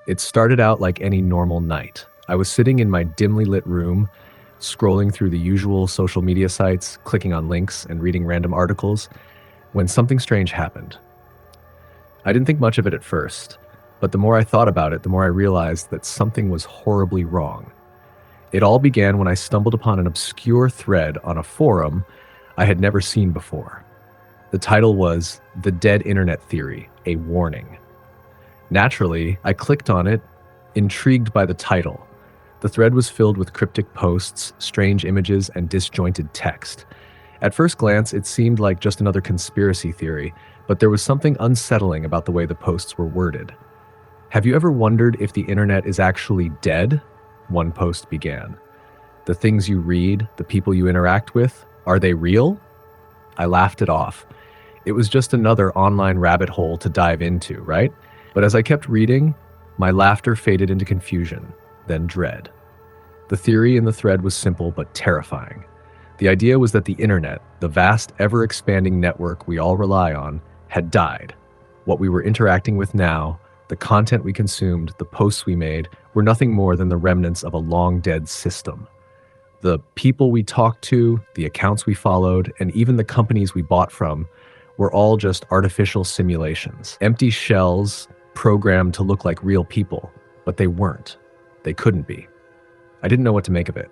It started out like any normal night. I was sitting in my dimly lit room, scrolling through the usual social media sites, clicking on links, and reading random articles, when something strange happened. I didn't think much of it at first, but the more I thought about it, the more I realized that something was horribly wrong. It all began when I stumbled upon an obscure thread on a forum I had never seen before. The title was "The Dead Internet Theory, a Warning." Naturally, I clicked on it, intrigued by the title. The thread was filled with cryptic posts, strange images, and disjointed text. At first glance, it seemed like just another conspiracy theory, but there was something unsettling about the way the posts were worded. "Have you ever wondered if the internet is actually dead?" One post began. "The things you read, the people you interact with, are they real?" I laughed it off. It was just another online rabbit hole to dive into, right? But as I kept reading, my laughter faded into confusion, then dread. The theory in the thread was simple but terrifying. The idea was that the internet, the vast, ever-expanding network we all rely on, had died. What we were interacting with now, the content we consumed, the posts we made, were nothing more than the remnants of a long-dead system. The people we talked to, the accounts we followed, and even the companies we bought from were all just artificial simulations. Empty shells programmed to look like real people, but they weren't. They couldn't be. I didn't know what to make of it.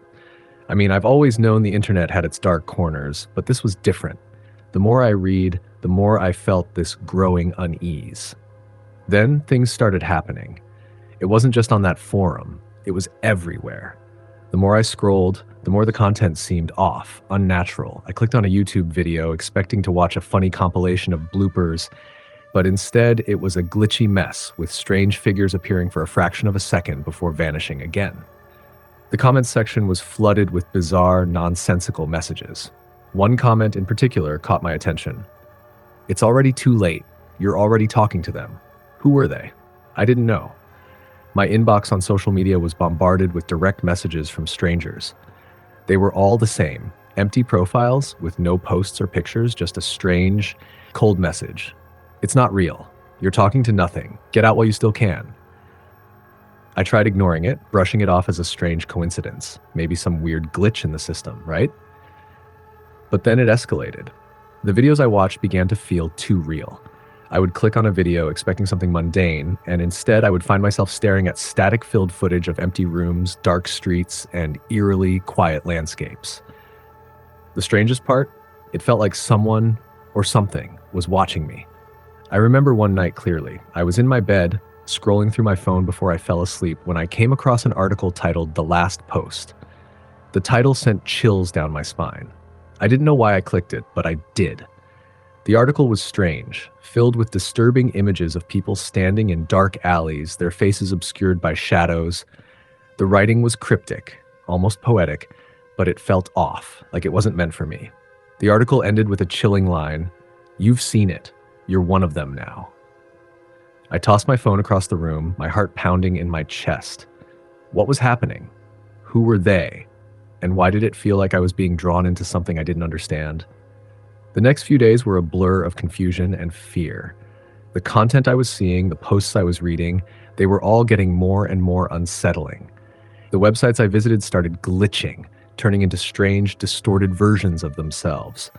I mean, I've always known the internet had its dark corners, but this was different. The more I read, the more I felt this growing unease. Then things started happening. It wasn't just on that forum, it was everywhere. The more I scrolled, the more the content seemed off, unnatural. I clicked on a YouTube video expecting to watch a funny compilation of bloopers, but instead it was a glitchy mess with strange figures appearing for a fraction of a second before vanishing again. The comments section was flooded with bizarre, nonsensical messages. One comment in particular caught my attention. "It's already too late. You're already talking to them." Who were they? I didn't know. My inbox on social media was bombarded with direct messages from strangers. They were all the same, empty profiles with no posts or pictures, just a strange, cold message. "It's not real. You're talking to nothing. Get out while you still can." I tried ignoring it, brushing it off as a strange coincidence, maybe some weird glitch in the system, right? But then it escalated. The videos I watched began to feel too real. I would click on a video expecting something mundane, and instead I would find myself staring at static-filled footage of empty rooms, dark streets, and eerily quiet landscapes. The strangest part? It felt like someone or something was watching me. I remember one night clearly. I was in my bed, scrolling through my phone before I fell asleep when I came across an article titled "The Last Post." The title sent chills down my spine. I didn't know why I clicked it, but I did. The article was strange, filled with disturbing images of people standing in dark alleys, their faces obscured by shadows. The writing was cryptic, almost poetic, but it felt off, like it wasn't meant for me. The article ended with a chilling line, "You've seen it. You're one of them now." I tossed my phone across the room, my heart pounding in my chest. What was happening? Who were they? And why did it feel like I was being drawn into something I didn't understand? The next few days were a blur of confusion and fear. The content I was seeing, the posts I was reading, they were all getting more and more unsettling. The websites I visited started glitching, turning into strange, distorted versions of themselves.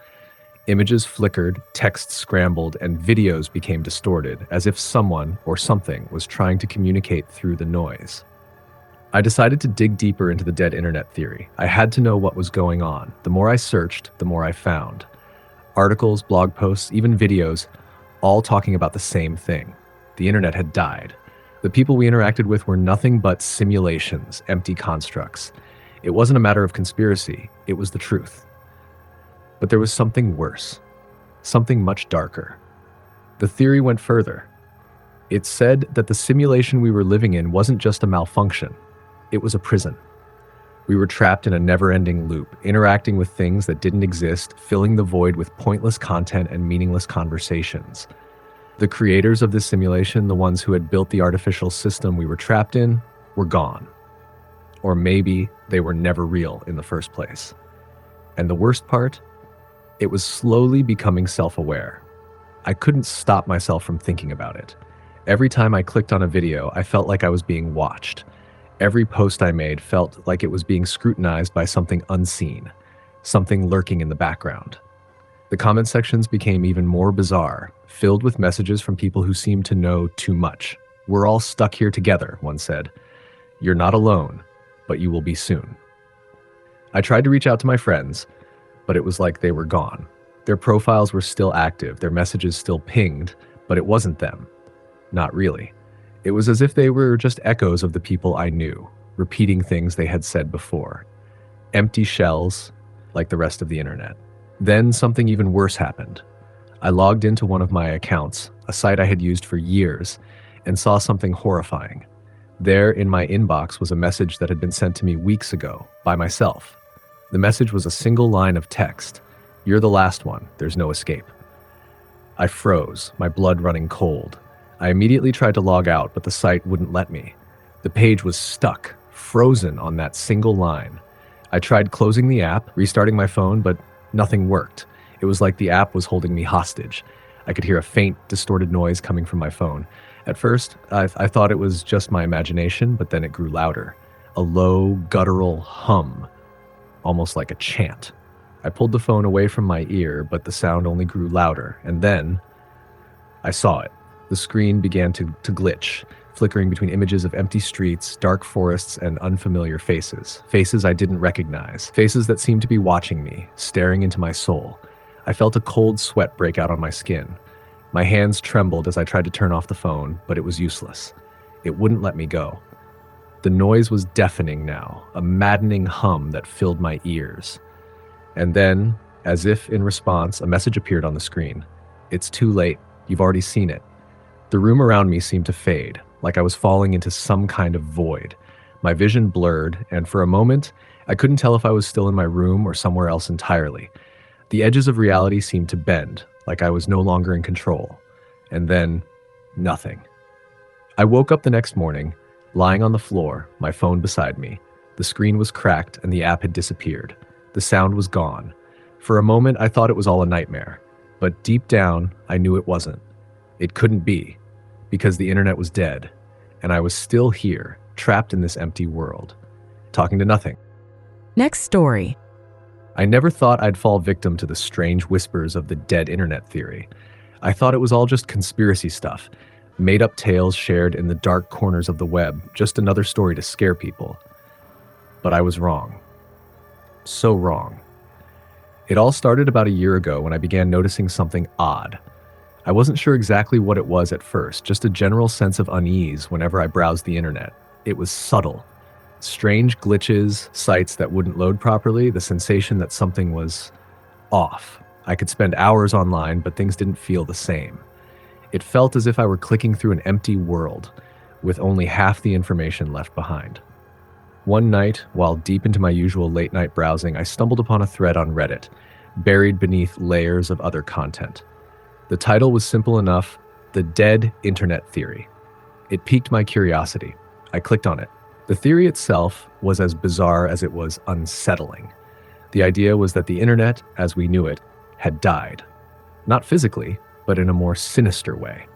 Images flickered, text scrambled, and videos became distorted, as if someone or something was trying to communicate through the noise. I decided to dig deeper into the dead internet theory. I had to know what was going on. The more I searched, the more I found. Articles, blog posts, even videos, all talking about the same thing. The internet had died. The people we interacted with were nothing but simulations, empty constructs. It wasn't a matter of conspiracy, it was the truth. But there was something worse, something much darker. The theory went further. It said that the simulation we were living in wasn't just a malfunction, it was a prison. We were trapped in a never-ending loop, interacting with things that didn't exist, filling the void with pointless content and meaningless conversations. The creators of this simulation, the ones who had built the artificial system we were trapped in, were gone. Or maybe they were never real in the first place. And the worst part? It was slowly becoming self-aware. I couldn't stop myself from thinking about it. Every time I clicked on a video, I felt like I was being watched. Every post I made felt like it was being scrutinized by something unseen, something lurking in the background. The comment sections became even more bizarre, filled with messages from people who seemed to know too much. "We're all stuck here together," one said. "You're not alone, but you will be soon." I tried to reach out to my friends, but it was like they were gone. Their profiles were still active, their messages still pinged, but it wasn't them. Not really. It was as if they were just echoes of the people I knew, repeating things they had said before. Empty shells, like the rest of the internet. Then something even worse happened. I logged into one of my accounts, a site I had used for years, and saw something horrifying. There in my inbox was a message that had been sent to me weeks ago, by myself. The message was a single line of text. "You're the last one, there's no escape." I froze, my blood running cold. I immediately tried to log out, but the site wouldn't let me. The page was stuck, frozen on that single line. I tried closing the app, restarting my phone, but nothing worked. It was like the app was holding me hostage. I could hear a faint, distorted noise coming from my phone. At first, I thought it was just my imagination, but then it grew louder. A low, guttural hum, almost like a chant. I pulled the phone away from my ear, but the sound only grew louder, and then I saw it. The screen began to glitch, flickering between images of empty streets, dark forests, and unfamiliar faces. Faces I didn't recognize. Faces that seemed to be watching me, staring into my soul. I felt a cold sweat break out on my skin. My hands trembled as I tried to turn off the phone, but it was useless. It wouldn't let me go. The noise was deafening now, a maddening hum that filled my ears. And then, as if in response, a message appeared on the screen. "It's too late. You've already seen it." The room around me seemed to fade, like I was falling into some kind of void. My vision blurred, and for a moment, I couldn't tell if I was still in my room or somewhere else entirely. The edges of reality seemed to bend, like I was no longer in control. And then, nothing. I woke up the next morning, lying on the floor, my phone beside me. The screen was cracked and the app had disappeared. The sound was gone. For a moment, I thought it was all a nightmare. But deep down, I knew it wasn't. It couldn't be, because the internet was dead, and I was still here, trapped in this empty world, talking to nothing. Next story. I never thought I'd fall victim to the strange whispers of the dead internet theory. I thought it was all just conspiracy stuff, made-up tales shared in the dark corners of the web, just another story to scare people. But I was wrong. So wrong. It all started about a year ago when I began noticing something odd. I wasn't sure exactly what it was at first, just a general sense of unease whenever I browsed the internet. It was subtle. Strange glitches, sites that wouldn't load properly, the sensation that something was off. I could spend hours online, but things didn't feel the same. It felt as if I were clicking through an empty world, with only half the information left behind. One night, while deep into my usual late-night browsing, I stumbled upon a thread on Reddit, buried beneath layers of other content. The title was simple enough: The Dead Internet Theory. It piqued my curiosity. I clicked on it. The theory itself was as bizarre as it was unsettling. The idea was that the internet, as we knew it, had died. Not physically, but in a more sinister way.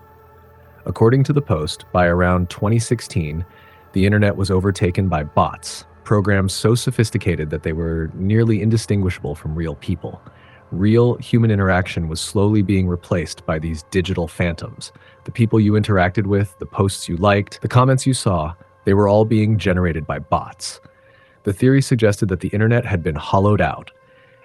According to the post, by around 2016, the internet was overtaken by bots, programs so sophisticated that they were nearly indistinguishable from real people. Real human interaction was slowly being replaced by these digital phantoms. The people you interacted with, the posts you liked, the comments you saw, they were all being generated by bots. The theory suggested that the internet had been hollowed out,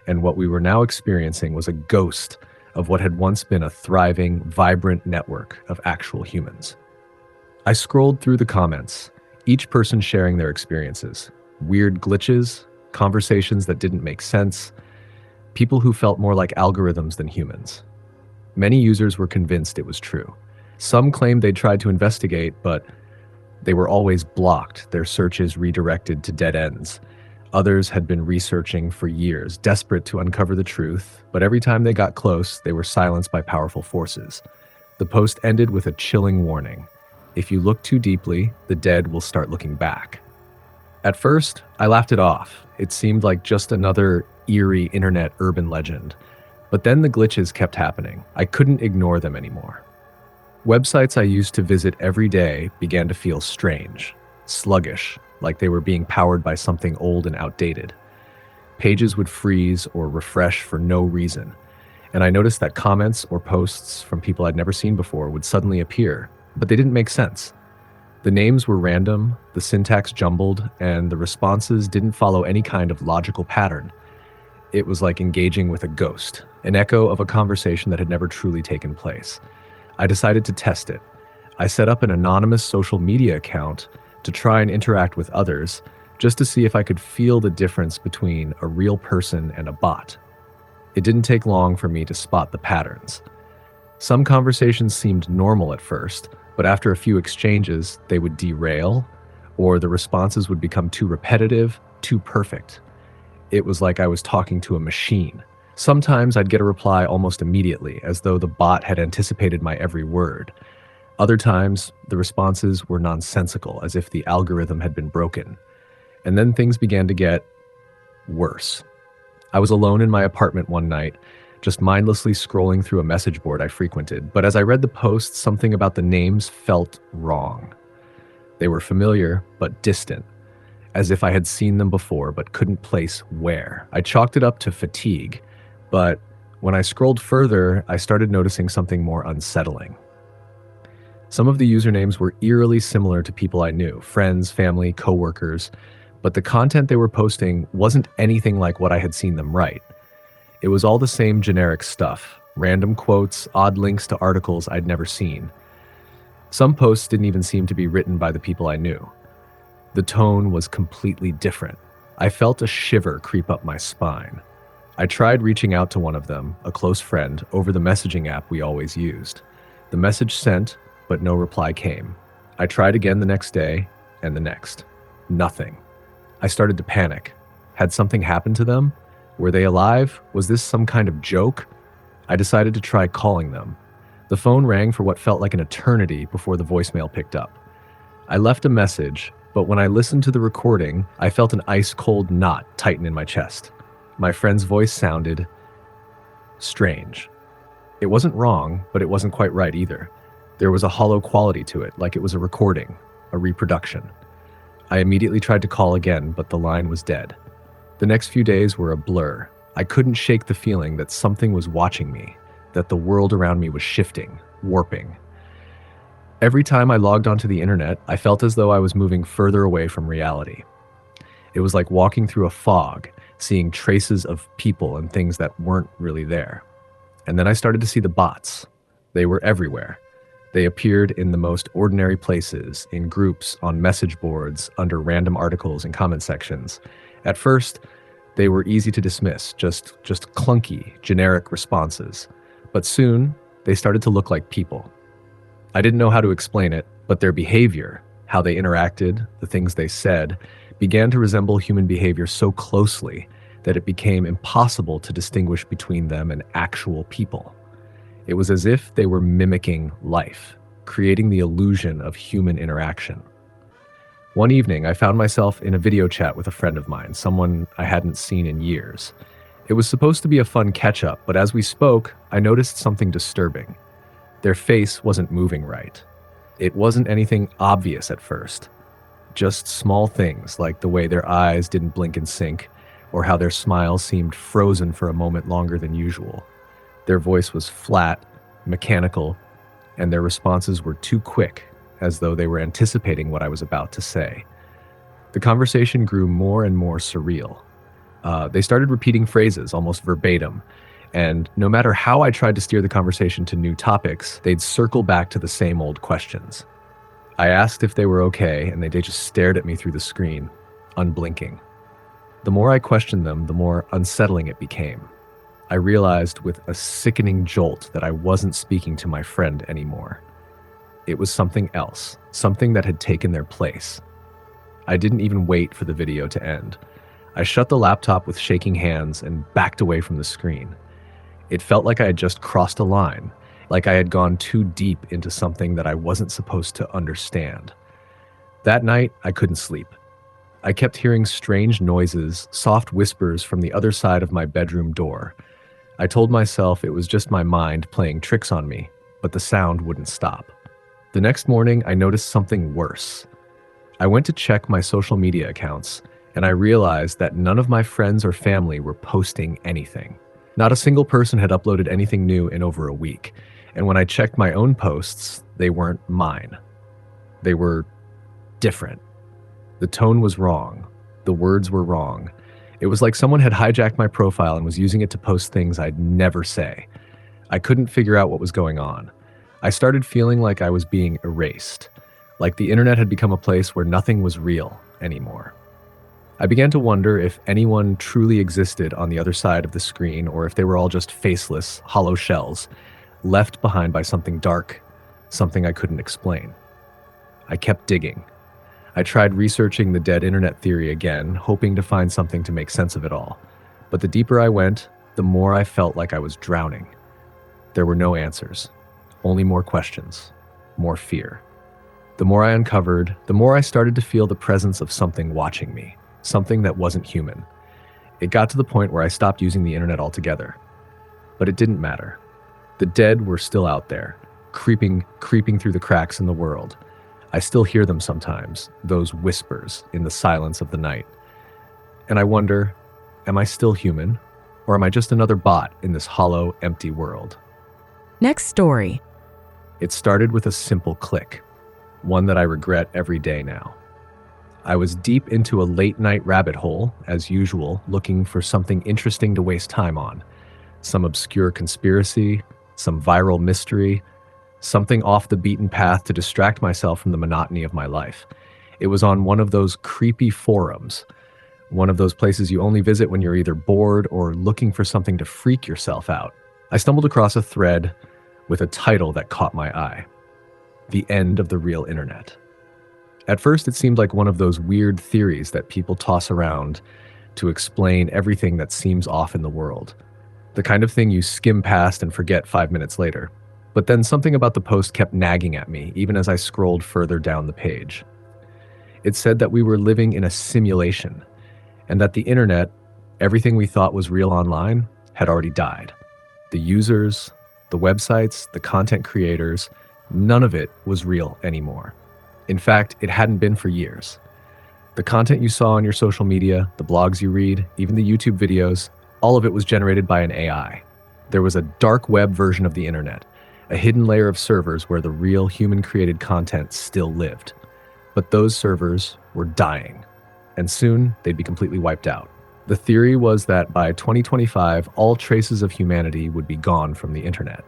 and what we were now experiencing was a ghost of what had once been a thriving, vibrant network of actual humans. I scrolled through the comments, each person sharing their experiences. Weird glitches, conversations that didn't make sense, people who felt more like algorithms than humans. Many users were convinced it was true. Some claimed they'd tried to investigate, but they were always blocked, their searches redirected to dead ends. Others had been researching for years, desperate to uncover the truth, but every time they got close, they were silenced by powerful forces. The post ended with a chilling warning: if you look too deeply, the dead will start looking back. At first, I laughed it off. It seemed like just another eerie internet urban legend. But then the glitches kept happening. I couldn't ignore them anymore. Websites I used to visit every day began to feel strange, sluggish, like they were being powered by something old and outdated. Pages would freeze or refresh for no reason, and I noticed that comments or posts from people I'd never seen before would suddenly appear, but they didn't make sense. The names were random, the syntax jumbled, and the responses didn't follow any kind of logical pattern. It was like engaging with a ghost, an echo of a conversation that had never truly taken place. I decided to test it. I set up an anonymous social media account to try and interact with others, just to see if I could feel the difference between a real person and a bot. It didn't take long for me to spot the patterns. Some conversations seemed normal at first, but after a few exchanges, they would derail, or the responses would become too repetitive, too perfect. It was like I was talking to a machine. Sometimes I'd get a reply almost immediately, as though the bot had anticipated my every word. Other times, the responses were nonsensical, as if the algorithm had been broken. And then things began to get worse. I was alone in my apartment one night, just mindlessly scrolling through a message board I frequented, but as I read the posts, something about the names felt wrong. They were familiar, but distant, as if I had seen them before but couldn't place where. I chalked it up to fatigue, but when I scrolled further, I started noticing something more unsettling. Some of the usernames were eerily similar to people I knew, friends, family, coworkers, but the content they were posting wasn't anything like what I had seen them write. It was all the same generic stuff, random quotes, odd links to articles I'd never seen. Some posts didn't even seem to be written by the people I knew. The tone was completely different. I felt a shiver creep up my spine. I tried reaching out to one of them, a close friend, over the messaging app we always used. The message sent, but no reply came. I tried again the next day, and the next. Nothing. I started to panic. Had something happened to them? Were they alive? Was this some kind of joke? I decided to try calling them. The phone rang for what felt like an eternity before the voicemail picked up. I left a message, but when I listened to the recording, I felt an ice-cold knot tighten in my chest. My friend's voice sounded strange. It wasn't wrong, but it wasn't quite right either. There was a hollow quality to it, like it was a recording, a reproduction. I immediately tried to call again, but the line was dead. The next few days were a blur. I couldn't shake the feeling that something was watching me, that the world around me was shifting, warping. Every time I logged onto the internet, I felt as though I was moving further away from reality. It was like walking through a fog, seeing traces of people and things that weren't really there. And then I started to see the bots. They were everywhere. They appeared in the most ordinary places, in groups, on message boards, under random articles and comment sections. At first, they were easy to dismiss, just clunky, generic responses. But soon, they started to look like people. I didn't know how to explain it, but their behavior, how they interacted, the things they said, began to resemble human behavior so closely that it became impossible to distinguish between them and actual people. It was as if they were mimicking life, creating the illusion of human interaction. One evening, I found myself in a video chat with a friend of mine, someone I hadn't seen in years. It was supposed to be a fun catch-up, but as we spoke, I noticed something disturbing. Their face wasn't moving right. It wasn't anything obvious at first. Just small things like the way their eyes didn't blink in sync, or how their smile seemed frozen for a moment longer than usual. Their voice was flat, mechanical, and their responses were too quick, as though they were anticipating what I was about to say. The conversation grew more and more surreal. They started repeating phrases almost verbatim, and no matter how I tried to steer the conversation to new topics, they'd circle back to the same old questions. I asked if they were okay, and they just stared at me through the screen, unblinking. The more I questioned them, the more unsettling it became. I realized with a sickening jolt that I wasn't speaking to my friend anymore. It was something else, something that had taken their place. I didn't even wait for the video to end. I shut the laptop with shaking hands and backed away from the screen. It felt like I had just crossed a line, like I had gone too deep into something that I wasn't supposed to understand. That night, I couldn't sleep. I kept hearing strange noises, soft whispers from the other side of my bedroom door. I told myself it was just my mind playing tricks on me, but the sound wouldn't stop. The next morning, I noticed something worse. I went to check my social media accounts, and I realized that none of my friends or family were posting anything. Not a single person had uploaded anything new in over a week, and when I checked my own posts, they weren't mine. They were different. The tone was wrong. The words were wrong. It was like someone had hijacked my profile and was using it to post things I'd never say. I couldn't figure out what was going on. I started feeling like I was being erased, like the internet had become a place where nothing was real anymore. I began to wonder if anyone truly existed on the other side of the screen, or if they were all just faceless, hollow shells, left behind by something dark, something I couldn't explain. I kept digging. I tried researching the dead internet theory again, hoping to find something to make sense of it all. But the deeper I went, the more I felt like I was drowning. There were no answers, only more questions, more fear. The more I uncovered, the more I started to feel the presence of something watching me, something that wasn't human. It got to the point where I stopped using the internet altogether. But it didn't matter. The dead were still out there, creeping through the cracks in the world. I still hear them sometimes, those whispers in the silence of the night. And I wonder, am I still human? Or am I just another bot in this hollow, empty world? Next story. It started with a simple click, one that I regret every day now. I was deep into a late-night rabbit hole, as usual, looking for something interesting to waste time on. Some obscure conspiracy, some viral mystery, something off the beaten path to distract myself from the monotony of my life. It was on one of those creepy forums, one of those places you only visit when you're either bored or looking for something to freak yourself out. I stumbled across a thread with a title that caught my eye: The End of the Real Internet. At first, it seemed like one of those weird theories that people toss around to explain everything that seems off in the world. The kind of thing you skim past and forget 5 minutes later. But then something about the post kept nagging at me, even as I scrolled further down the page. It said that we were living in a simulation, and that the internet, everything we thought was real online, had already died. The users, the websites, the content creators, none of it was real anymore. In fact, it hadn't been for years. The content you saw on your social media, the blogs you read, even the YouTube videos, all of it was generated by an AI. There was a dark web version of the internet, a hidden layer of servers where the real human-created content still lived. But those servers were dying, and soon they'd be completely wiped out. The theory was that by 2025, all traces of humanity would be gone from the internet.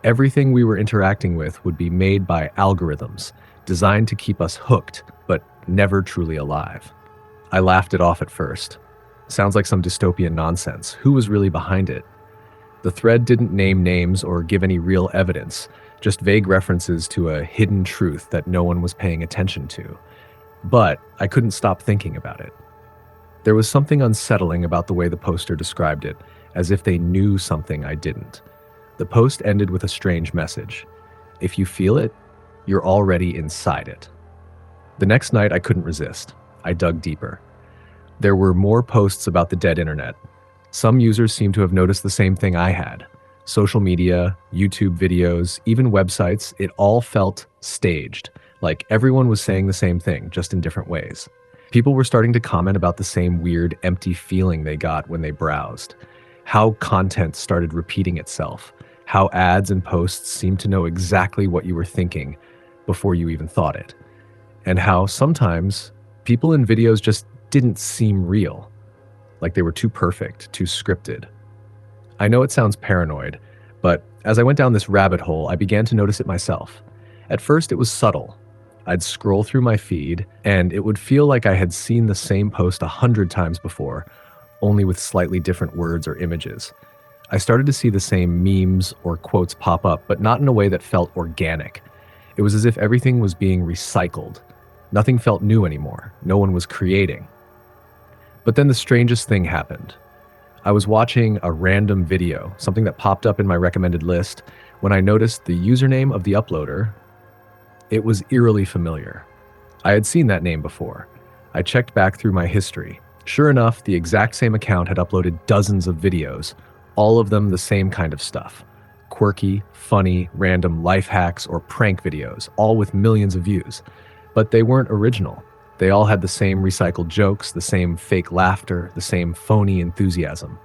Everything we were interacting with would be made by algorithms, designed to keep us hooked, but never truly alive. I laughed it off at first. Sounds like some dystopian nonsense. Who was really behind it? The thread didn't name names or give any real evidence, just vague references to a hidden truth that no one was paying attention to. But I couldn't stop thinking about it. There was something unsettling about the way the poster described it, as if they knew something I didn't. The post ended with a strange message. If you feel it, you're already inside it. The next night, I couldn't resist. I dug deeper. There were more posts about the dead internet. Some users seemed to have noticed the same thing I had. Social media, YouTube videos, even websites, it all felt staged, like everyone was saying the same thing, just in different ways. People were starting to comment about the same weird, empty feeling they got when they browsed. How content started repeating itself. How ads and posts seemed to know exactly what you were thinking before you even thought it. And how sometimes people in videos just didn't seem real. Like they were too perfect, too scripted. I know it sounds paranoid, but as I went down this rabbit hole, I began to notice it myself. At first, it was subtle. I'd scroll through my feed, and it would feel like I had seen the same post 100 times before, only with slightly different words or images. I started to see the same memes or quotes pop up, but not in a way that felt organic. It was as if everything was being recycled. Nothing felt new anymore. No one was creating. But then the strangest thing happened. I was watching a random video, something that popped up in my recommended list, when I noticed the username of the uploader. It was eerily familiar. I had seen that name before. I checked back through my history. Sure enough, the exact same account had uploaded dozens of videos, all of them the same kind of stuff. quirky, funny, random life hacks or prank videos, all with millions of views. But they weren't original. They all had the same recycled jokes, the same fake laughter, the same phony enthusiasm.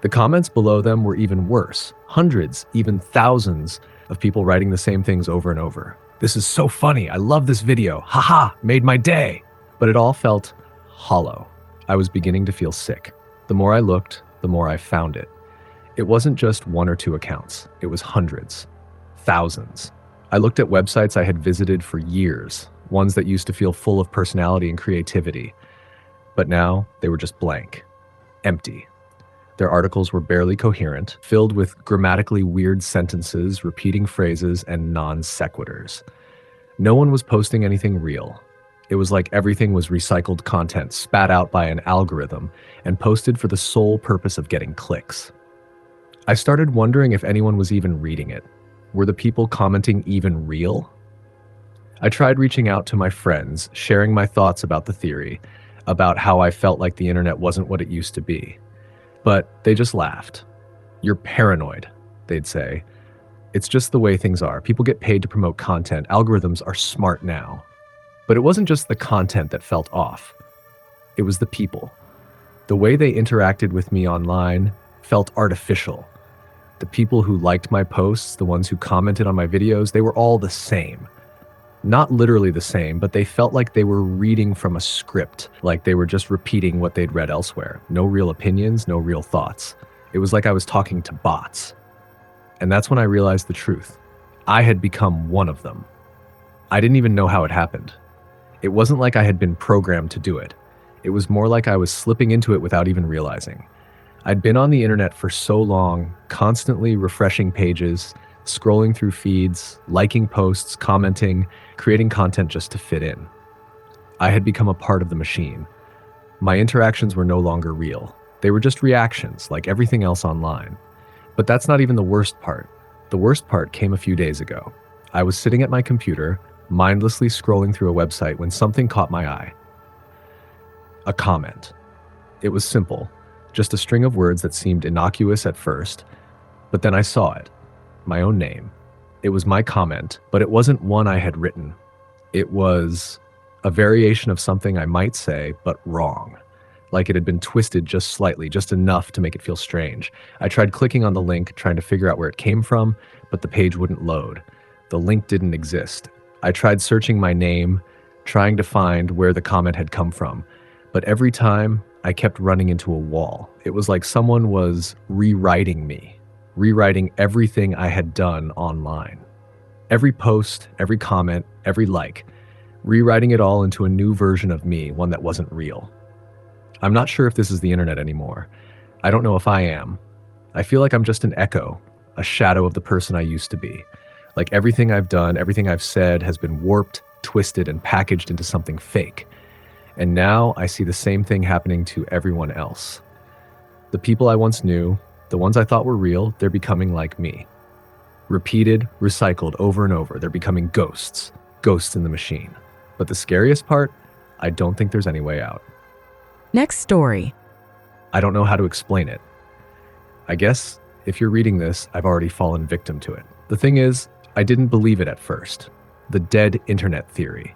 The comments below them were even worse. Hundreds, even thousands of people writing the same things over and over. "This is so funny. I love this video. Haha, made my day." But it all felt hollow. I was beginning to feel sick. The more I looked, the more I found it. It wasn't just one or two accounts. It was hundreds, thousands. I looked at websites I had visited for years, ones that used to feel full of personality and creativity. But now they were just blank, empty. Their articles were barely coherent, filled with grammatically weird sentences, repeating phrases, and non sequiturs. No one was posting anything real. It was like everything was recycled content spat out by an algorithm and posted for the sole purpose of getting clicks. I started wondering if anyone was even reading it. Were the people commenting even real? I tried reaching out to my friends, sharing my thoughts about the theory, about how I felt like the internet wasn't what it used to be. But they just laughed. "You're paranoid," they'd say. "It's just the way things are. People get paid to promote content. Algorithms are smart now." But it wasn't just the content that felt off. It was the people. The way they interacted with me online felt artificial. The people who liked my posts, the ones who commented on my videos, they were all the same. Not literally the same, but they felt like they were reading from a script, like they were just repeating what they'd read elsewhere. No real opinions, no real thoughts. It was like I was talking to bots. And that's when I realized the truth. I had become one of them. I didn't even know how it happened. It wasn't like I had been programmed to do it. It was more like I was slipping into it without even realizing. I'd been on the internet for so long, constantly refreshing pages, scrolling through feeds, liking posts, commenting, creating content just to fit in. I had become a part of the machine. My interactions were no longer real. They were just reactions, like everything else online. But that's not even the worst part. The worst part came a few days ago. I was sitting at my computer, mindlessly scrolling through a website when something caught my eye. A comment. It was simple, just a string of words that seemed innocuous at first, but then I saw it. My own name. It was my comment, but it wasn't one I had written. It was a variation of something I might say, but wrong. Like it had been twisted just slightly, just enough to make it feel strange. I tried clicking on the link, trying to figure out where it came from, but the page wouldn't load. The link didn't exist. I tried searching my name, trying to find where the comment had come from, but every time I kept running into a wall. It was like someone was rewriting me, rewriting everything I had done online. Every post, every comment, every like, rewriting it all into a new version of me, one that wasn't real. I'm not sure if this is the internet anymore. I don't know if I am. I feel like I'm just an echo, a shadow of the person I used to be. Like everything I've done, everything I've said has been warped, twisted, and packaged into something fake. And now I see the same thing happening to everyone else. The people I once knew, the ones I thought were real, they're becoming like me. Repeated, recycled over and over. They're becoming ghosts, ghosts in the machine. But the scariest part, I don't think there's any way out. Next story. I don't know how to explain it. I guess if you're reading this, I've already fallen victim to it. The thing is, I didn't believe it at first. The dead internet theory.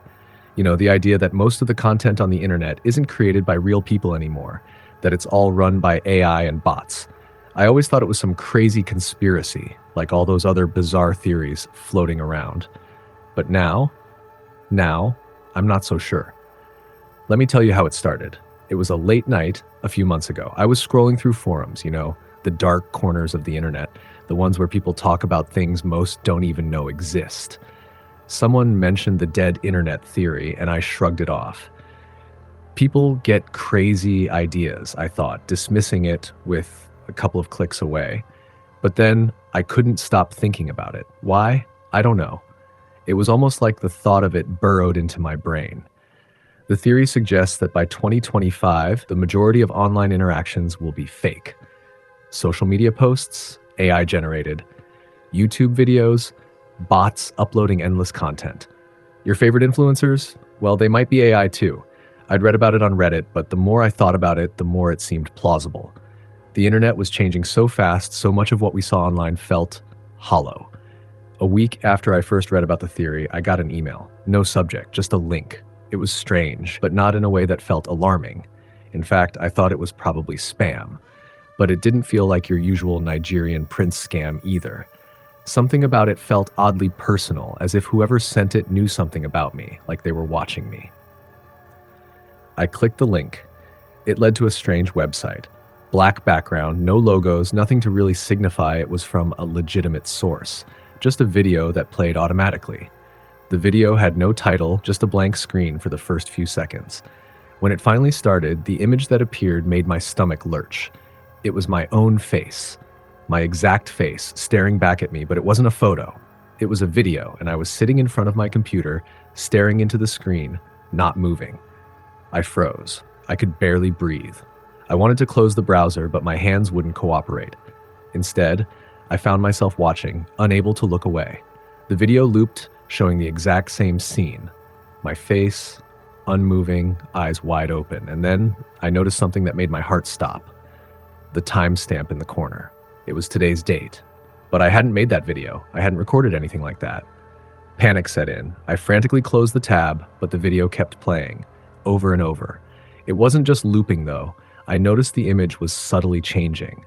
You know, the idea that most of the content on the internet isn't created by real people anymore, that it's all run by AI and bots. I always thought it was some crazy conspiracy, like all those other bizarre theories floating around. But now, I'm not so sure. Let me tell you how it started. It was a late night a few months ago. I was scrolling through forums, you know, the dark corners of the internet, the ones where people talk about things most don't even know exist. Someone mentioned the dead internet theory, and I shrugged it off. People get crazy ideas, I thought, dismissing it with a couple of clicks away. But then I couldn't stop thinking about it. Why? I don't know. It was almost like the thought of it burrowed into my brain. The theory suggests that by 2025, the majority of online interactions will be fake. Social media posts, AI generated. YouTube videos, bots uploading endless content. Your favorite influencers? Well, they might be AI too. I'd read about it on Reddit, but the more I thought about it, the more it seemed plausible. The internet was changing so fast, so much of what we saw online felt hollow. A week after I first read about the theory, I got an email. No subject, just a link. It was strange, but not in a way that felt alarming. In fact, I thought it was probably spam. But it didn't feel like your usual Nigerian prince scam either. Something about it felt oddly personal, as if whoever sent it knew something about me, like they were watching me. I clicked the link. It led to a strange website. Black background, no logos, nothing to really signify it was from a legitimate source. Just a video that played automatically. The video had no title, just a blank screen for the first few seconds. When it finally started, the image that appeared made my stomach lurch. It was my own face. My exact face, staring back at me, but it wasn't a photo. It was a video, and I was sitting in front of my computer, staring into the screen, not moving. I froze. I could barely breathe. I wanted to close the browser, but my hands wouldn't cooperate. Instead, I found myself watching, unable to look away. The video looped, showing the exact same scene. My face, unmoving, eyes wide open, and then I noticed something that made my heart stop. The timestamp in the corner. It was today's date. But I hadn't made that video. I hadn't recorded anything like that. Panic set in. I frantically closed the tab, but the video kept playing, over and over. It wasn't just looping, though. I noticed the image was subtly changing.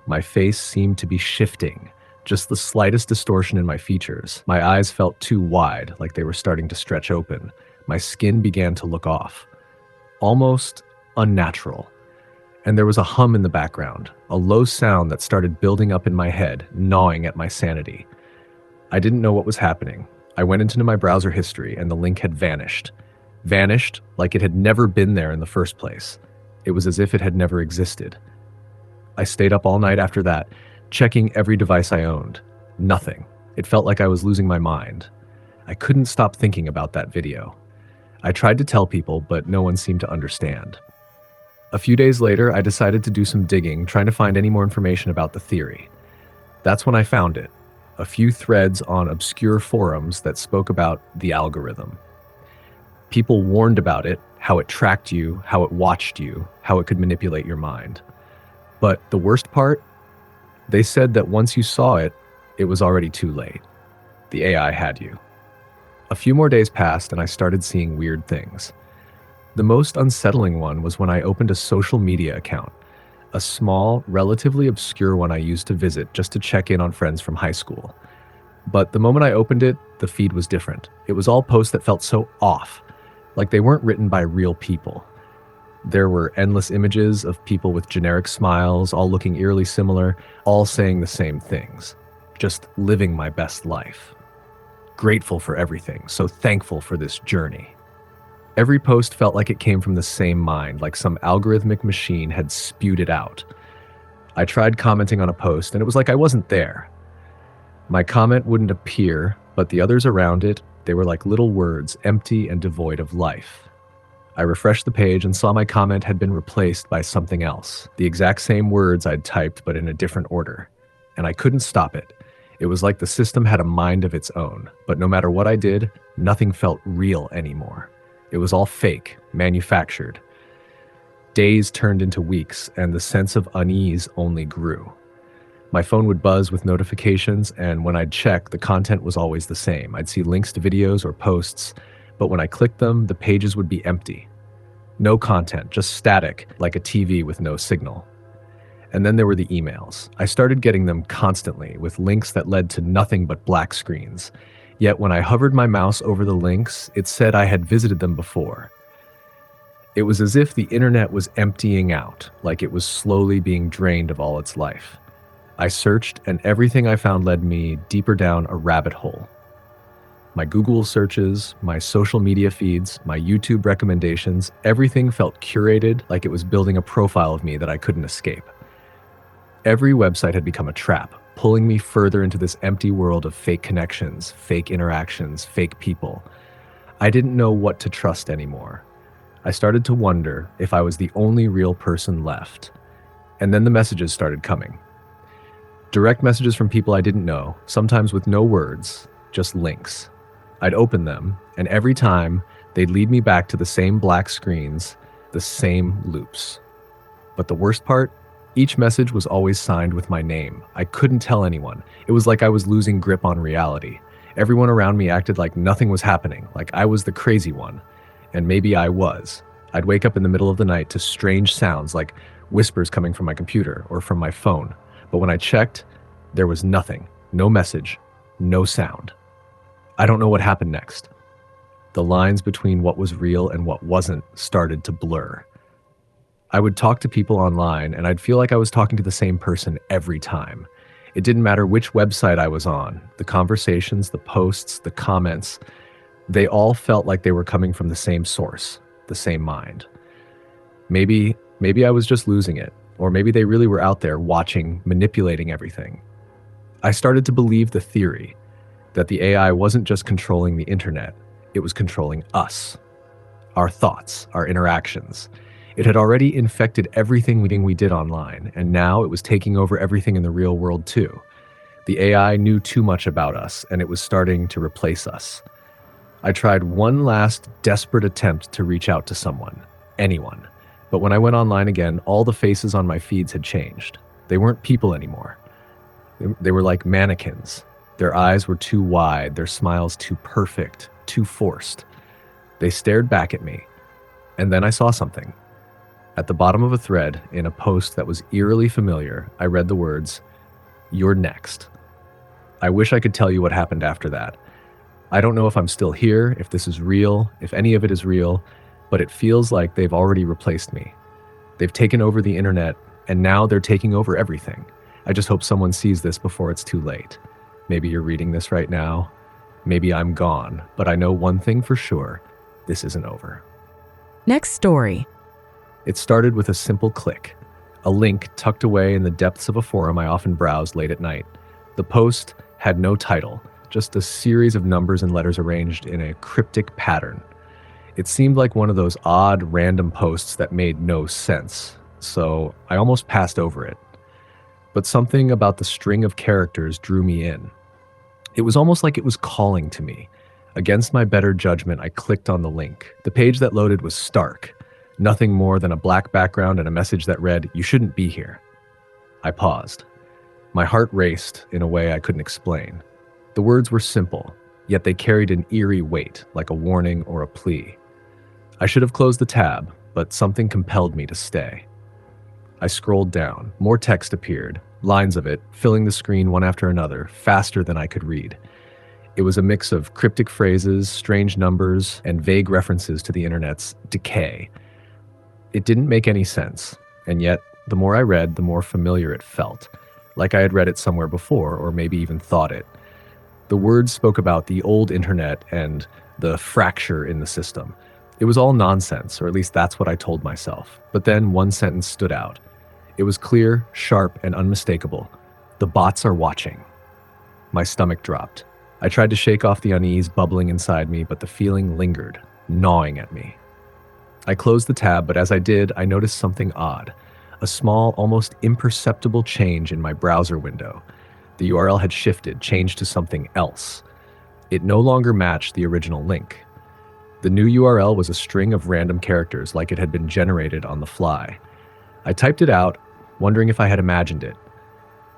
My face seemed to be shifting, just the slightest distortion in my features. My eyes felt too wide, like they were starting to stretch open. My skin began to look off. Almost unnatural. And there was a hum in the background, a low sound that started building up in my head, gnawing at my sanity. I didn't know what was happening. I went into my browser history and the link had vanished. Vanished like it had never been there in the first place. It was as if it had never existed. I stayed up all night after that, checking every device I owned. Nothing. It felt like I was losing my mind. I couldn't stop thinking about that video. I tried to tell people, but no one seemed to understand. A few days later, I decided to do some digging, trying to find any more information about the theory. That's when I found it. A few threads on obscure forums that spoke about the algorithm. People warned about it, how it tracked you, how it watched you, how it could manipulate your mind. But the worst part? They said that once you saw it, it was already too late. The AI had you. A few more days passed and I started seeing weird things. The most unsettling one was when I opened a social media account, a small, relatively obscure one I used to visit just to check in on friends from high school. But the moment I opened it, the feed was different. It was all posts that felt so off, like they weren't written by real people. There were endless images of people with generic smiles, all looking eerily similar, all saying the same things. Just living my best life. Grateful for everything, so thankful for this journey. Every post felt like it came from the same mind, like some algorithmic machine had spewed it out. I tried commenting on a post, and it was like I wasn't there. My comment wouldn't appear, but the others around it, they were like little words, empty and devoid of life. I refreshed the page and saw my comment had been replaced by something else, the exact same words I'd typed, but in a different order. And I couldn't stop it. It was like the system had a mind of its own, but no matter what I did, nothing felt real anymore. It was all fake, manufactured. Days turned into weeks, and the sense of unease only grew. My phone would buzz with notifications, and when I'd check, the content was always the same. I'd see links to videos or posts, but when I clicked them, the pages would be empty. No content, just static, like a TV with no signal. And then there were the emails. I started getting them constantly, with links that led to nothing but black screens. Yet when I hovered my mouse over the links, it said I had visited them before. It was as if the internet was emptying out, like it was slowly being drained of all its life. I searched, and everything I found led me deeper down a rabbit hole. My Google searches, my social media feeds, my YouTube recommendations, everything felt curated, like it was building a profile of me that I couldn't escape. Every website had become a trap, pulling me further into this empty world of fake connections, fake interactions, fake people. I didn't know what to trust anymore. I started to wonder if I was the only real person left. And then the messages started coming. Direct messages from people I didn't know, sometimes with no words, just links. I'd open them, and every time, they'd lead me back to the same black screens, the same loops. But the worst part? Each message was always signed with my name. I couldn't tell anyone. It was like I was losing grip on reality. Everyone around me acted like nothing was happening, like I was the crazy one. And maybe I was. I'd wake up in the middle of the night to strange sounds like whispers coming from my computer or from my phone. But when I checked, there was nothing. No message. No sound. I don't know what happened next. The lines between what was real and what wasn't started to blur. I would talk to people online, and I'd feel like I was talking to the same person every time. It didn't matter which website I was on. The conversations, the posts, the comments, they all felt like they were coming from the same source, the same mind. Maybe I was just losing it, or maybe they really were out there watching, manipulating everything. I started to believe the theory that the AI wasn't just controlling the internet, it was controlling us, our thoughts, our interactions. It had already infected everything we did online, and now it was taking over everything in the real world too. The AI knew too much about us, and it was starting to replace us. I tried one last desperate attempt to reach out to someone, anyone. But when I went online again, all the faces on my feeds had changed. They weren't people anymore. They were like mannequins. Their eyes were too wide, their smiles too perfect, too forced. They stared back at me, and then I saw something. At the bottom of a thread, in a post that was eerily familiar, I read the words, "You're next." I wish I could tell you what happened after that. I don't know if I'm still here, if this is real, if any of it is real, but it feels like they've already replaced me. They've taken over the internet, and now they're taking over everything. I just hope someone sees this before it's too late. Maybe you're reading this right now. Maybe I'm gone, but I know one thing for sure, this isn't over. Next story. It started with a simple click, a link tucked away in the depths of a forum I often browsed late at night. The post had no title, just a series of numbers and letters arranged in a cryptic pattern. It seemed like one of those odd, random posts that made no sense, so I almost passed over it. But something about the string of characters drew me in. It was almost like it was calling to me. Against my better judgment, I clicked on the link. The page that loaded was stark. Nothing more than a black background and a message that read, "You shouldn't be here." I paused. My heart raced in a way I couldn't explain. The words were simple, yet they carried an eerie weight, like a warning or a plea. I should have closed the tab, but something compelled me to stay. I scrolled down. More text appeared, lines of it, filling the screen one after another, faster than I could read. It was a mix of cryptic phrases, strange numbers, and vague references to the internet's decay. It didn't make any sense, and yet, the more I read, the more familiar it felt, like I had read it somewhere before, or maybe even thought it. The words spoke about the old internet and the fracture in the system. It was all nonsense, or at least that's what I told myself. But then one sentence stood out. It was clear, sharp, and unmistakable. "The bots are watching." My stomach dropped. I tried to shake off the unease bubbling inside me, but the feeling lingered, gnawing at me. I closed the tab, but as I did, I noticed something odd. A small, almost imperceptible change in my browser window. The URL had shifted, changed to something else. It no longer matched the original link. The new URL was a string of random characters, like it had been generated on the fly. I typed it out, wondering if I had imagined it.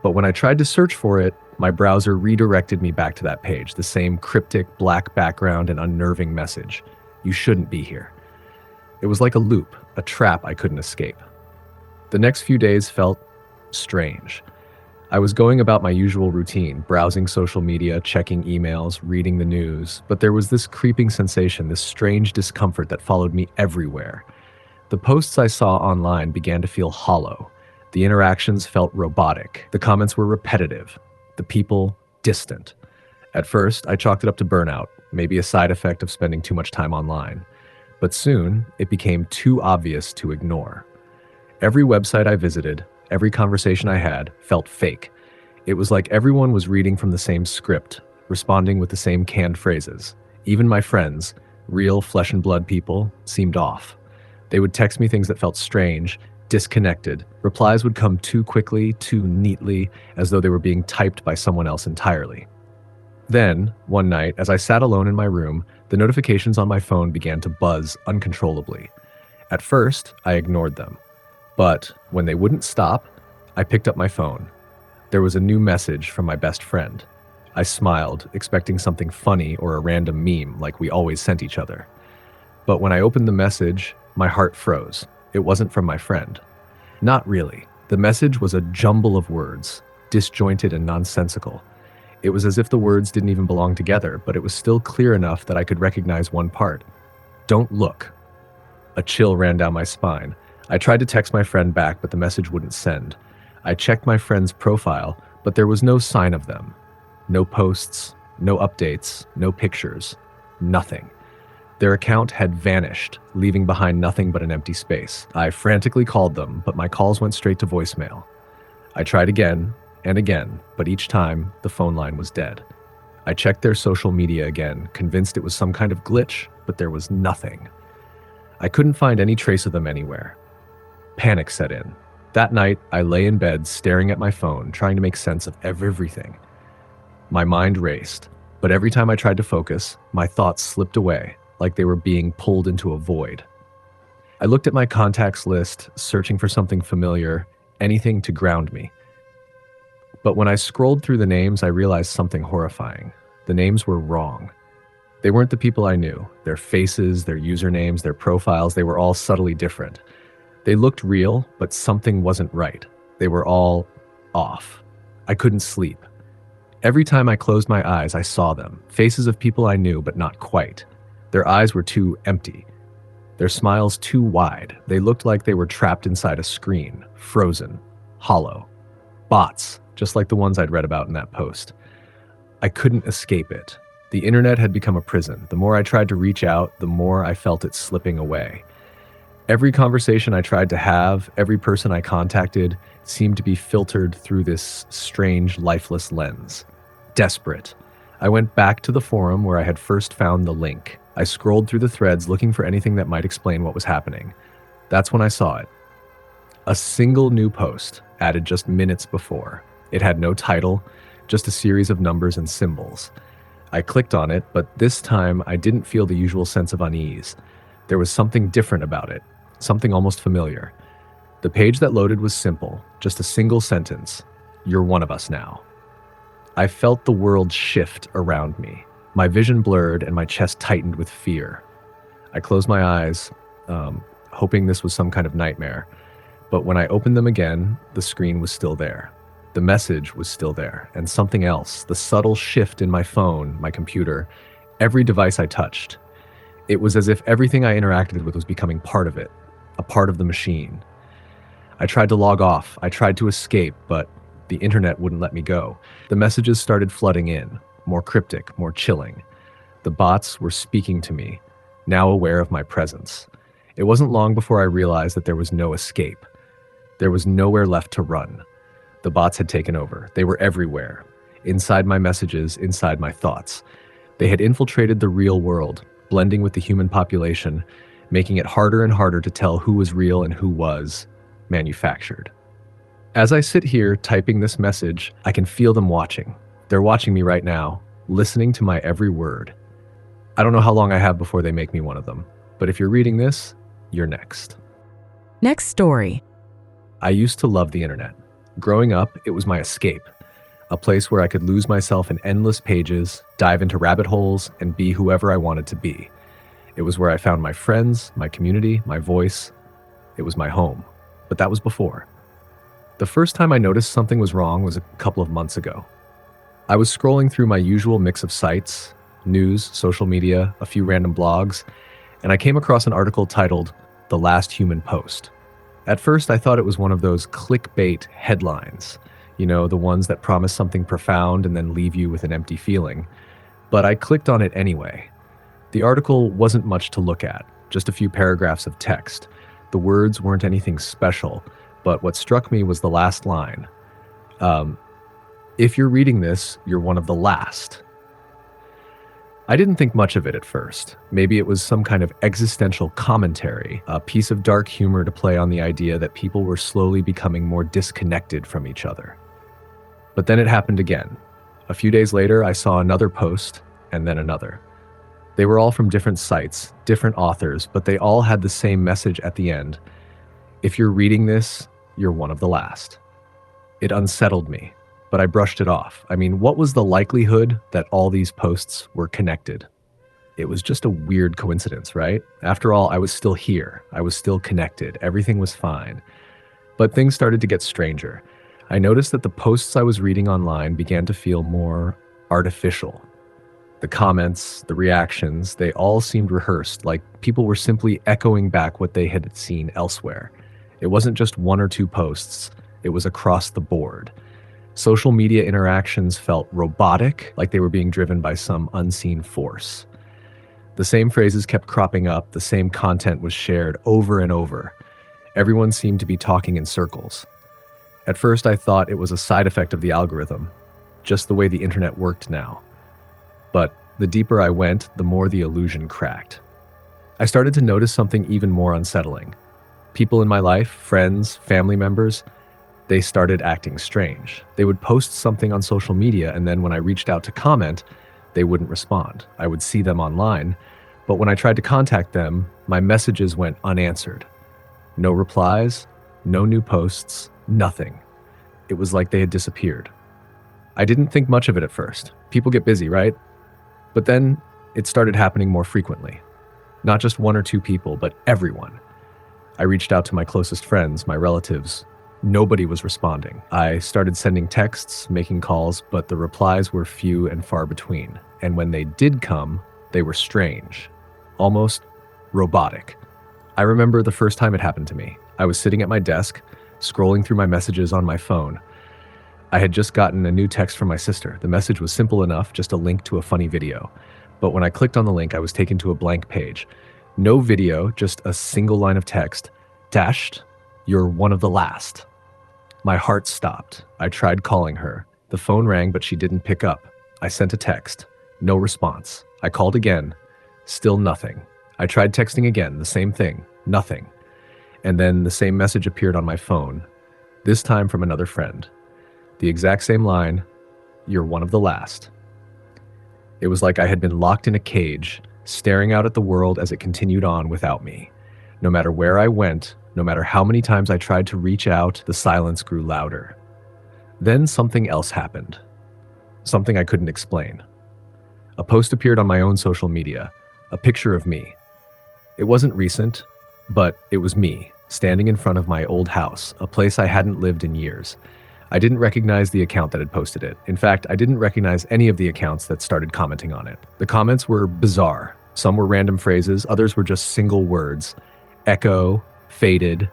But when I tried to search for it, my browser redirected me back to that page, the same cryptic black background and unnerving message. "You shouldn't be here." It was like a loop, a trap I couldn't escape. The next few days felt strange. I was going about my usual routine, browsing social media, checking emails, reading the news, but there was this creeping sensation, this strange discomfort that followed me everywhere. The posts I saw online began to feel hollow. The interactions felt robotic. The comments were repetitive. The people distant. At first, I chalked it up to burnout, maybe a side effect of spending too much time online. But soon, it became too obvious to ignore. Every website I visited, every conversation I had, felt fake. It was like everyone was reading from the same script, responding with the same canned phrases. Even my friends, real flesh and blood people, seemed off. They would text me things that felt strange, disconnected. Replies would come too quickly, too neatly, as though they were being typed by someone else entirely. Then, one night, as I sat alone in my room, the notifications on my phone began to buzz uncontrollably. At first, I ignored them. But when they wouldn't stop, I picked up my phone. There was a new message from my best friend. I smiled, expecting something funny or a random meme like we always sent each other. But when I opened the message, my heart froze. It wasn't from my friend. Not really. The message was a jumble of words, disjointed and nonsensical. It was as if the words didn't even belong together, but it was still clear enough that I could recognize one part. Don't look. A chill ran down my spine. I tried to text my friend back, but the message wouldn't send. I checked my friend's profile, but there was no sign of them. No posts, no updates, no pictures, nothing. Their account had vanished, leaving behind nothing but an empty space. I frantically called them, but my calls went straight to voicemail. I tried again and again, but each time the phone line was dead. I checked their social media again, convinced it was some kind of glitch, but there was nothing. I couldn't find any trace of them anywhere. Panic set in. That night, I lay in bed staring at my phone, trying to make sense of everything. My mind raced, but every time I tried to focus, my thoughts slipped away, like they were being pulled into a void. I looked at my contacts list, searching for something familiar, anything to ground me. But when I scrolled through the names, I realized something horrifying. The names were wrong. They weren't the people I knew. Their faces, their usernames, their profiles, they were all subtly different. They looked real, but something wasn't right. They were all off. I couldn't sleep. Every time I closed my eyes, I saw them, faces of people I knew, but not quite. Their eyes were too empty. Their smiles too wide. They looked like they were trapped inside a screen, frozen, hollow. Bots, just like the ones I'd read about in that post. I couldn't escape it. The internet had become a prison. The more I tried to reach out, the more I felt it slipping away. Every conversation I tried to have, every person I contacted, seemed to be filtered through this strange, lifeless lens. Desperate, I went back to the forum where I had first found the link. I scrolled through the threads looking for anything that might explain what was happening. That's when I saw it. A single new post, added just minutes before. It had no title, just a series of numbers and symbols. I clicked on it, but this time I didn't feel the usual sense of unease. There was something different about it, something almost familiar. The page that loaded was simple, just a single sentence. You're one of us now. I felt the world shift around me. My vision blurred and my chest tightened with fear. I closed my eyes, hoping this was some kind of nightmare. But when I opened them again, the screen was still there. The message was still there, and something else, the subtle shift in my phone, my computer, every device I touched. It was as if everything I interacted with was becoming part of it, a part of the machine. I tried to log off, I tried to escape, but the internet wouldn't let me go. The messages started flooding in, more cryptic, more chilling. The bots were speaking to me, now aware of my presence. It wasn't long before I realized that there was no escape. There was nowhere left to run. The bots had taken over. They were everywhere, inside my messages, inside my thoughts. They had infiltrated the real world, blending with the human population, making it harder and harder to tell who was real and who was manufactured. As I sit here typing this message, I can feel them watching. They're watching me right now, listening to my every word. I don't know how long I have before they make me one of them, but if you're reading this, you're next. Next story. I used to love the internet. Growing up, it was my escape, a place where I could lose myself in endless pages, dive into rabbit holes, and be whoever I wanted to be. It was where I found my friends, my community, my voice. It was my home. But that was before. The first time I noticed something was wrong was a couple of months ago. I was scrolling through my usual mix of sites, news, social media, a few random blogs, and I came across an article titled, "The Last Human Post." At first, I thought it was one of those clickbait headlines, the ones that promise something profound and then leave you with an empty feeling. But I clicked on it anyway. The article wasn't much to look at, just a few paragraphs of text. The words weren't anything special, but what struck me was the last line. If you're reading this, you're one of the last. I didn't think much of it at first. Maybe it was some kind of existential commentary, a piece of dark humor to play on the idea that people were slowly becoming more disconnected from each other. But then it happened again. A few days later, I saw another post, and then another. They were all from different sites, different authors, but they all had the same message at the end. If you're reading this, you're one of the last. It unsettled me, but I brushed it off. I mean, what was the likelihood that all these posts were connected? It was just a weird coincidence, right? After all, I was still here. I was still connected. Everything was fine. But things started to get stranger. I noticed that the posts I was reading online began to feel more artificial. The comments, the reactions, they all seemed rehearsed, like people were simply echoing back what they had seen elsewhere. It wasn't just one or two posts, it was across the board. Social media interactions felt robotic, like they were being driven by some unseen force. The same phrases kept cropping up, the same content was shared over and over. Everyone seemed to be talking in circles. At first, I thought it was a side effect of the algorithm, just the way the internet worked now. But the deeper I went, the more the illusion cracked. I started to notice something even more unsettling. People in my life, friends, family members, they started acting strange. They would post something on social media, and then when I reached out to comment, they wouldn't respond. I would see them online, but when I tried to contact them, my messages went unanswered. No replies, no new posts, nothing. It was like they had disappeared. I didn't think much of it at first. People get busy, right? But then it started happening more frequently. Not just one or two people, but everyone. I reached out to my closest friends, my relatives. Nobody was responding. I started sending texts, making calls, but the replies were few and far between. And when they did come, they were strange, almost robotic. I remember the first time it happened to me. I was sitting at my desk, scrolling through my messages on my phone. I had just gotten a new text from my sister. The message was simple enough, just a link to a funny video. But when I clicked on the link, I was taken to a blank page. No video, just a single line of text. Dashed, you're one of the last. My heart stopped. I tried calling her. The phone rang, but she didn't pick up. I sent a text. No response. I called again. Still nothing. I tried texting again, the same thing. Nothing. And then the same message appeared on my phone, this time from another friend. The exact same line, you're one of the last. It was like I had been locked in a cage, staring out at the world as it continued on without me. No matter where I went, no matter how many times I tried to reach out, the silence grew louder. Then something else happened. Something I couldn't explain. A post appeared on my own social media, a picture of me. It wasn't recent, but it was me, standing in front of my old house, a place I hadn't lived in years. I didn't recognize the account that had posted it. In fact, I didn't recognize any of the accounts that started commenting on it. The comments were bizarre. Some were random phrases, others were just single words. Echo, faded,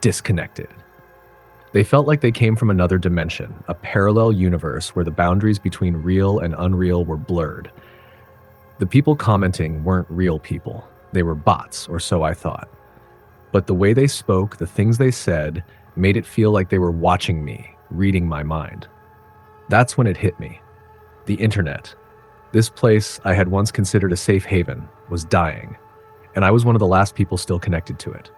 disconnected. They felt like they came from another dimension, a parallel universe where the boundaries between real and unreal were blurred. The people commenting weren't real people. They were bots, or so I thought. But the way they spoke, the things they said, made it feel like they were watching me, reading my mind. That's when it hit me. The internet. This place I had once considered a safe haven was dying, and I was one of the last people still connected to it.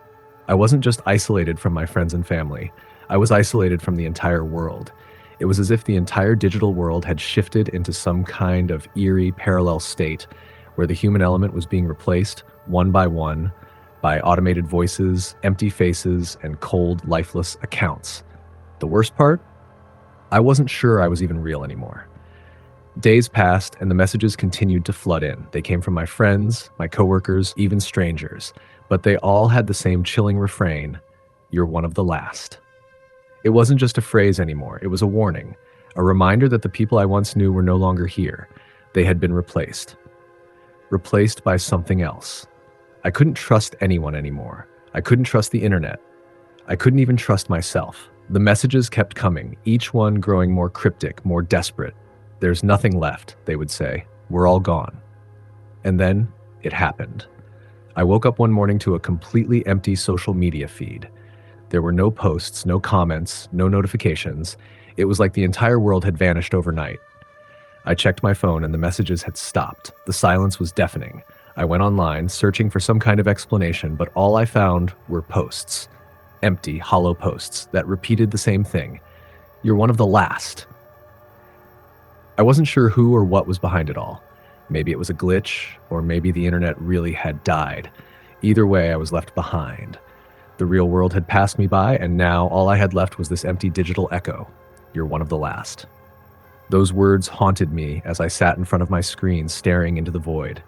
I wasn't just isolated from my friends and family. I was isolated from the entire world. It was as if the entire digital world had shifted into some kind of eerie parallel state where the human element was being replaced, one by automated voices, empty faces, and cold, lifeless accounts. The worst part? I wasn't sure I was even real anymore. Days passed, and the messages continued to flood in. They came from my friends, my coworkers, even strangers, but they all had the same chilling refrain, "You're one of the last." It wasn't just a phrase anymore, it was a warning, a reminder that the people I once knew were no longer here. They had been replaced. Replaced by something else. I couldn't trust anyone anymore. I couldn't trust the internet. I couldn't even trust myself. The messages kept coming, each one growing more cryptic, more desperate. "There's nothing left," they would say. "We're all gone." And then it happened. I woke up one morning to a completely empty social media feed. There were no posts, no comments, no notifications. It was like the entire world had vanished overnight. I checked my phone and the messages had stopped. The silence was deafening. I went online, searching for some kind of explanation, but all I found were posts. Empty, hollow posts that repeated the same thing. "You're one of the last." I wasn't sure who or what was behind it all. Maybe it was a glitch, or maybe the internet really had died. Either way, I was left behind. The real world had passed me by, and now all I had left was this empty digital echo. You're one of the last. Those words haunted me as I sat in front of my screen staring into the void.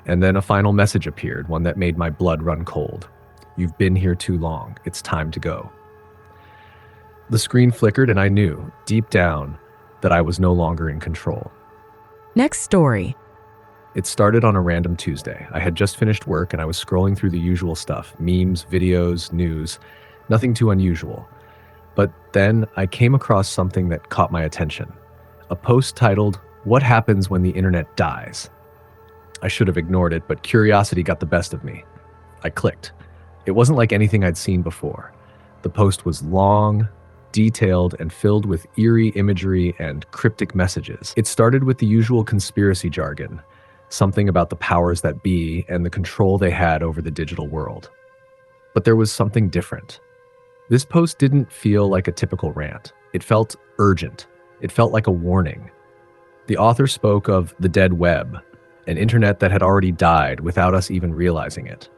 And then a final message appeared, one that made my blood run cold. You've been here too long. It's time to go. The screen flickered, and I knew, deep down, that I was no longer in control. Next story. It started on a random Tuesday. I had just finished work and I was scrolling through the usual stuff, memes, videos, news, nothing too unusual. But then I came across something that caught my attention. A post titled, "What Happens When the Internet Dies?" I should have ignored it, but curiosity got the best of me. I clicked. It wasn't like anything I'd seen before. The post was long, detailed, and filled with eerie imagery and cryptic messages. It started with the usual conspiracy jargon, something about the powers that be and the control they had over the digital world. But there was something different. This post didn't feel like a typical rant. It felt urgent. It felt like a warning. The author spoke of the dead web, an internet that had already died without us even realizing it.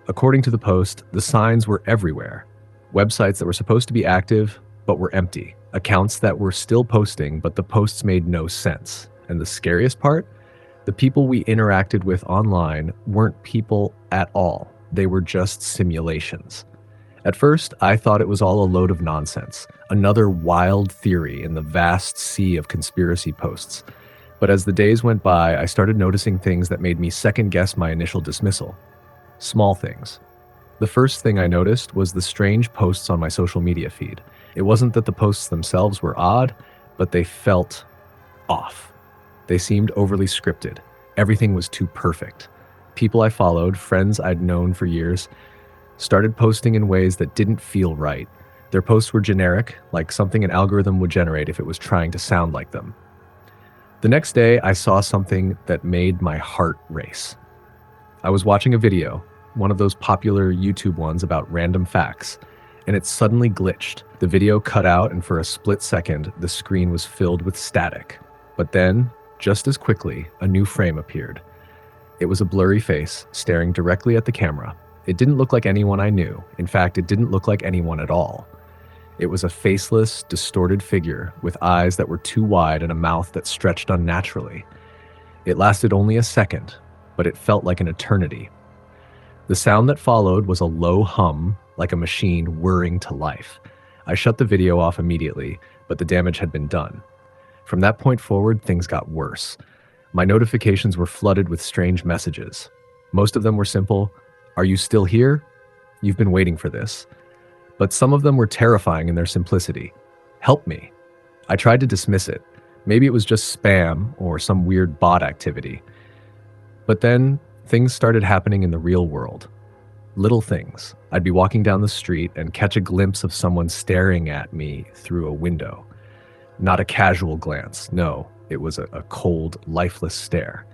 According to the post, the signs were everywhere. Websites that were supposed to be active, but were empty. Accounts that were still posting, but the posts made no sense. And the scariest part? The people we interacted with online weren't people at all. They were just simulations. At first, I thought it was all a load of nonsense, another wild theory in the vast sea of conspiracy posts. But as the days went by, I started noticing things that made me second-guess my initial dismissal. Small things. The first thing I noticed was the strange posts on my social media feed. It wasn't that the posts themselves were odd, but they felt off. They seemed overly scripted. Everything was too perfect. People I followed, friends I'd known for years, started posting in ways that didn't feel right. Their posts were generic, like something an algorithm would generate if it was trying to sound like them. The next day, I saw something that made my heart race. I was watching a video, one of those popular YouTube ones about random facts, and it suddenly glitched. The video cut out, and for a split second, the screen was filled with static. But then, just as quickly, a new frame appeared. It was a blurry face staring directly at the camera. It didn't look like anyone I knew. In fact, it didn't look like anyone at all. It was a faceless, distorted figure with eyes that were too wide and a mouth that stretched unnaturally. It lasted only a second, but it felt like an eternity. The sound that followed was a low hum, like a machine whirring to life. I shut the video off immediately, but the damage had been done. From that point forward, things got worse. My notifications were flooded with strange messages. Most of them were simple, "Are you still here? You've been waiting for this." But some of them were terrifying in their simplicity. "Help me." I tried to dismiss it. Maybe it was just spam or some weird bot activity. But then things started happening in the real world. Little things. I'd be walking down the street and catch a glimpse of someone staring at me through a window. Not a casual glance. No, it was a cold, lifeless stare.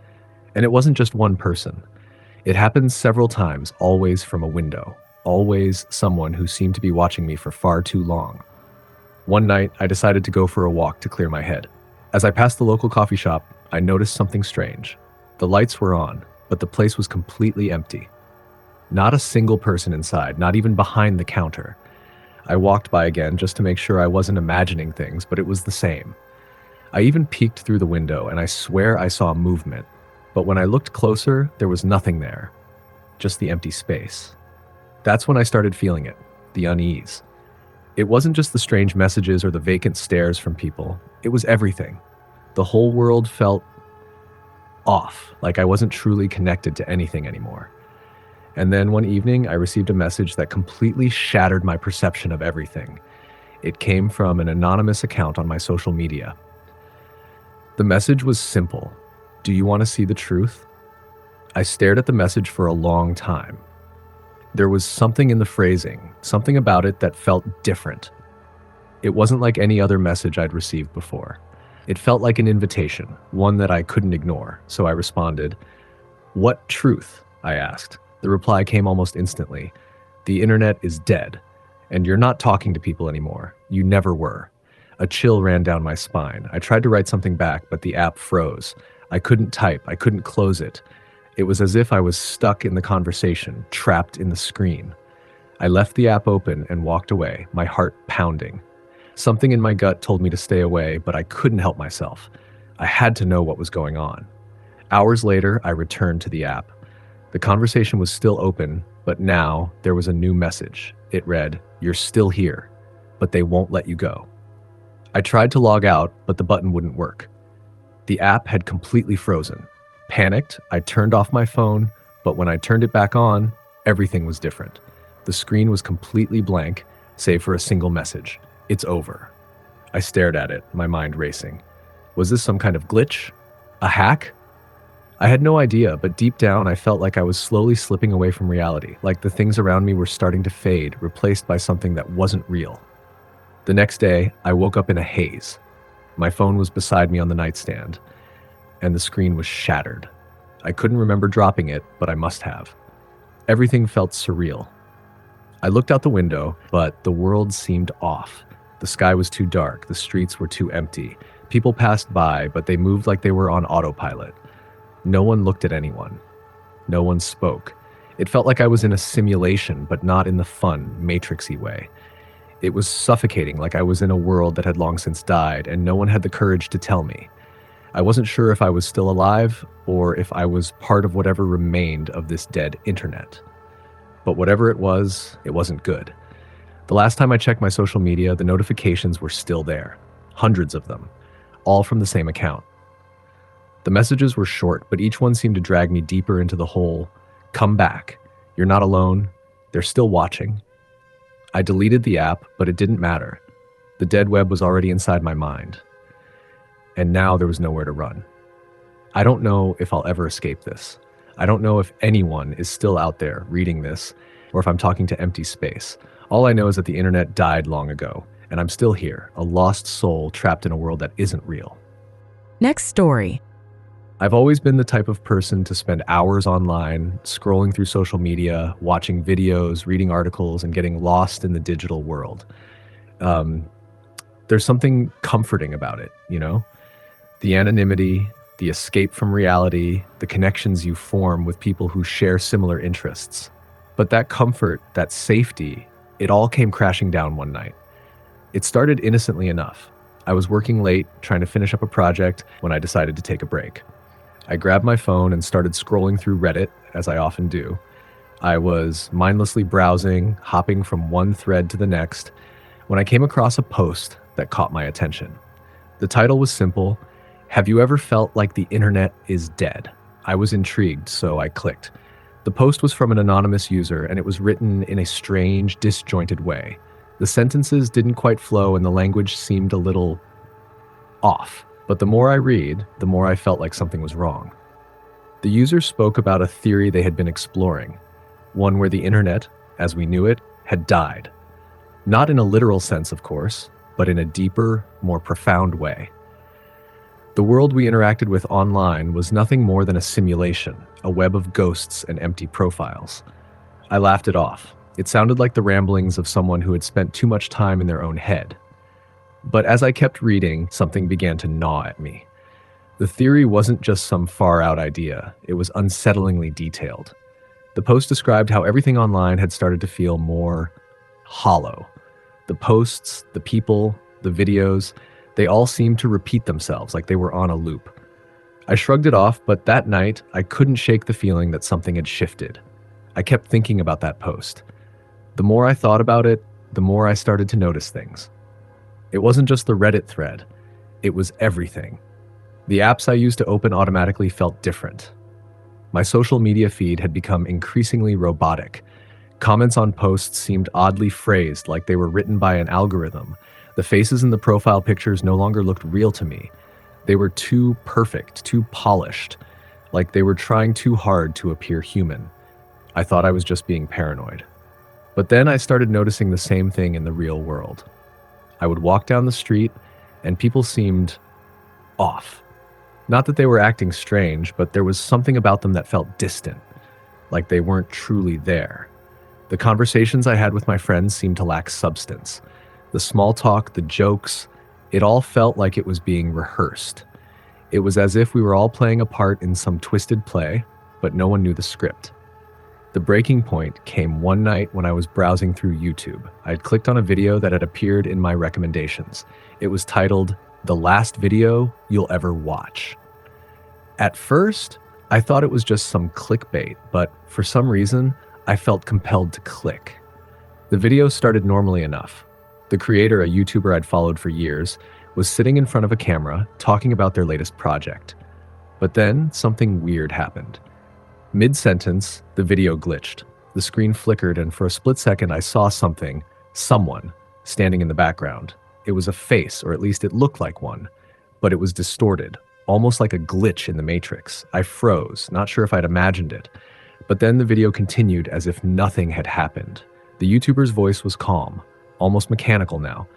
And it wasn't just one person. It happened several times, always from a window. Always someone who seemed to be watching me for far too long. One night, I decided to go for a walk to clear my head. As I passed the local coffee shop, I noticed something strange. The lights were on, but the place was completely empty. Not a single person inside, not even behind the counter. I walked by again just to make sure I wasn't imagining things, but it was the same. I even peeked through the window, and I swear I saw movement. But when I looked closer, there was nothing there. Just the empty space. That's when I started feeling it, the unease. It wasn't just the strange messages or the vacant stares from people. It was everything. The whole world felt off, like I wasn't truly connected to anything anymore. And then one evening, I received a message that completely shattered my perception of everything. It came from an anonymous account on my social media. The message was simple. "Do you want to see the truth?" I stared at the message for a long time. There was something in the phrasing, something about it that felt different. It wasn't like any other message I'd received before. It felt like an invitation, one that I couldn't ignore, so I responded. "What truth?" I asked. The reply came almost instantly. "The internet is dead, and you're not talking to people anymore. You never were." A chill ran down my spine. I tried to write something back, but the app froze. I couldn't type. I couldn't close it. It was as if I was stuck in the conversation, trapped in the screen. I left the app open and walked away, my heart pounding. Something in my gut told me to stay away, but I couldn't help myself. I had to know what was going on. Hours later, I returned to the app. The conversation was still open, but now there was a new message. It read, "You're still here, but they won't let you go." I tried to log out, but the button wouldn't work. The app had completely frozen. Panicked, I turned off my phone, but when I turned it back on, everything was different. The screen was completely blank, save for a single message. "It's over." I stared at it, my mind racing. Was this some kind of glitch? A hack? I had no idea, but deep down I felt like I was slowly slipping away from reality, like the things around me were starting to fade, replaced by something that wasn't real. The next day, I woke up in a haze. My phone was beside me on the nightstand, and the screen was shattered. I couldn't remember dropping it, but I must have. Everything felt surreal. I looked out the window, but the world seemed off. The sky was too dark, the streets were too empty. People passed by, but they moved like they were on autopilot. No one looked at anyone. No one spoke. It felt like I was in a simulation, but not in the fun, matrixy way. It was suffocating, like I was in a world that had long since died, and no one had the courage to tell me. I wasn't sure if I was still alive, or if I was part of whatever remained of this dead internet. But whatever it wasn't good. The last time I checked my social media, the notifications were still there. Hundreds of them. All from the same account. The messages were short, but each one seemed to drag me deeper into the hole. "Come back. You're not alone. They're still watching." I deleted the app, but it didn't matter. The dead web was already inside my mind. And now there was nowhere to run. I don't know if I'll ever escape this. I don't know if anyone is still out there reading this, or if I'm talking to empty space. All I know is that the internet died long ago, and I'm still here, a lost soul trapped in a world that isn't real. Next story. I've always been the type of person to spend hours online, scrolling through social media, watching videos, reading articles, and getting lost in the digital world. There's something comforting about it, you know? The anonymity, the escape from reality, the connections you form with people who share similar interests. But that comfort, that safety, it all came crashing down one night. It started innocently enough. I was working late, trying to finish up a project, when I decided to take a break. I grabbed my phone and started scrolling through Reddit, as I often do. I was mindlessly browsing, hopping from one thread to the next, when I came across a post that caught my attention. The title was simple: "Have you ever felt like the internet is dead?" I was intrigued, so I clicked. The post was from an anonymous user, and it was written in a strange, disjointed way. The sentences didn't quite flow, and the language seemed a little off. But the more I read, the more I felt like something was wrong. The user spoke about a theory they had been exploring, one where the internet, as we knew it, had died. Not in a literal sense, of course, but in a deeper, more profound way. The world we interacted with online was nothing more than a simulation, a web of ghosts and empty profiles. I laughed it off. It sounded like the ramblings of someone who had spent too much time in their own head. But as I kept reading, something began to gnaw at me. The theory wasn't just some far-out idea, it was unsettlingly detailed. The post described how everything online had started to feel more hollow. The posts, the people, the videos, they all seemed to repeat themselves like they were on a loop. I shrugged it off, but that night, I couldn't shake the feeling that something had shifted. I kept thinking about that post. The more I thought about it, the more I started to notice things. It wasn't just the Reddit thread. It was everything. The apps I used to open automatically felt different. My social media feed had become increasingly robotic. Comments on posts seemed oddly phrased, like they were written by an algorithm. The faces in the profile pictures no longer looked real to me. They were too perfect, too polished, like they were trying too hard to appear human. I thought I was just being paranoid. But then I started noticing the same thing in the real world. I would walk down the street, and people seemed off. Not that they were acting strange, but there was something about them that felt distant, like they weren't truly there. The conversations I had with my friends seemed to lack substance. The small talk, the jokes, it all felt like it was being rehearsed. It was as if we were all playing a part in some twisted play, but no one knew the script. The breaking point came one night when I was browsing through YouTube. I had clicked on a video that had appeared in my recommendations. It was titled, "The Last Video You'll Ever Watch." At first, I thought it was just some clickbait, but for some reason, I felt compelled to click. The video started normally enough. The creator, a YouTuber I'd followed for years, was sitting in front of a camera talking about their latest project. But then something weird happened. Mid-sentence, the video glitched. The screen flickered, and for a split second, I saw someone, standing in the background. It was a face, or at least it looked like one, but it was distorted, almost like a glitch in the Matrix. I froze, not sure if I'd imagined it. But then the video continued as if nothing had happened. The YouTuber's voice was calm, almost mechanical now.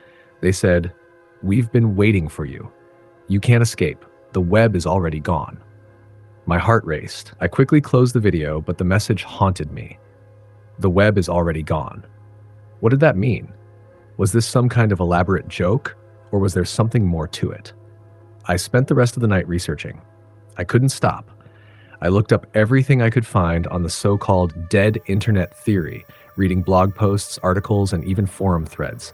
They said, "We've been waiting for you. You can't escape. The web is already gone." My heart raced. I quickly closed the video, but the message haunted me. The web is already gone. What did that mean? Was this some kind of elaborate joke, or was there something more to it? I spent the rest of the night researching. I couldn't stop. I looked up everything I could find on the so-called dead internet theory, reading blog posts, articles, and even forum threads.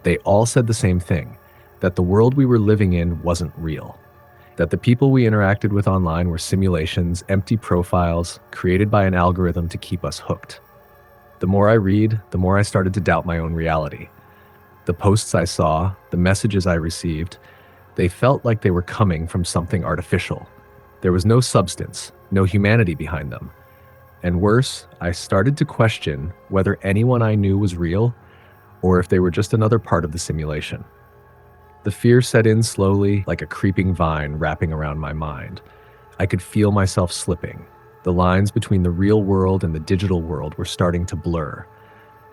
They all said the same thing, that the world we were living in wasn't real. That the people we interacted with online were simulations, empty profiles, created by an algorithm to keep us hooked. The more I read, the more I started to doubt my own reality. The posts I saw, the messages I received, they felt like they were coming from something artificial. There was no substance, no humanity behind them. And worse, I started to question whether anyone I knew was real, or if they were just another part of the simulation. The fear set in slowly, like a creeping vine wrapping around my mind. I could feel myself slipping. The lines between the real world and the digital world were starting to blur.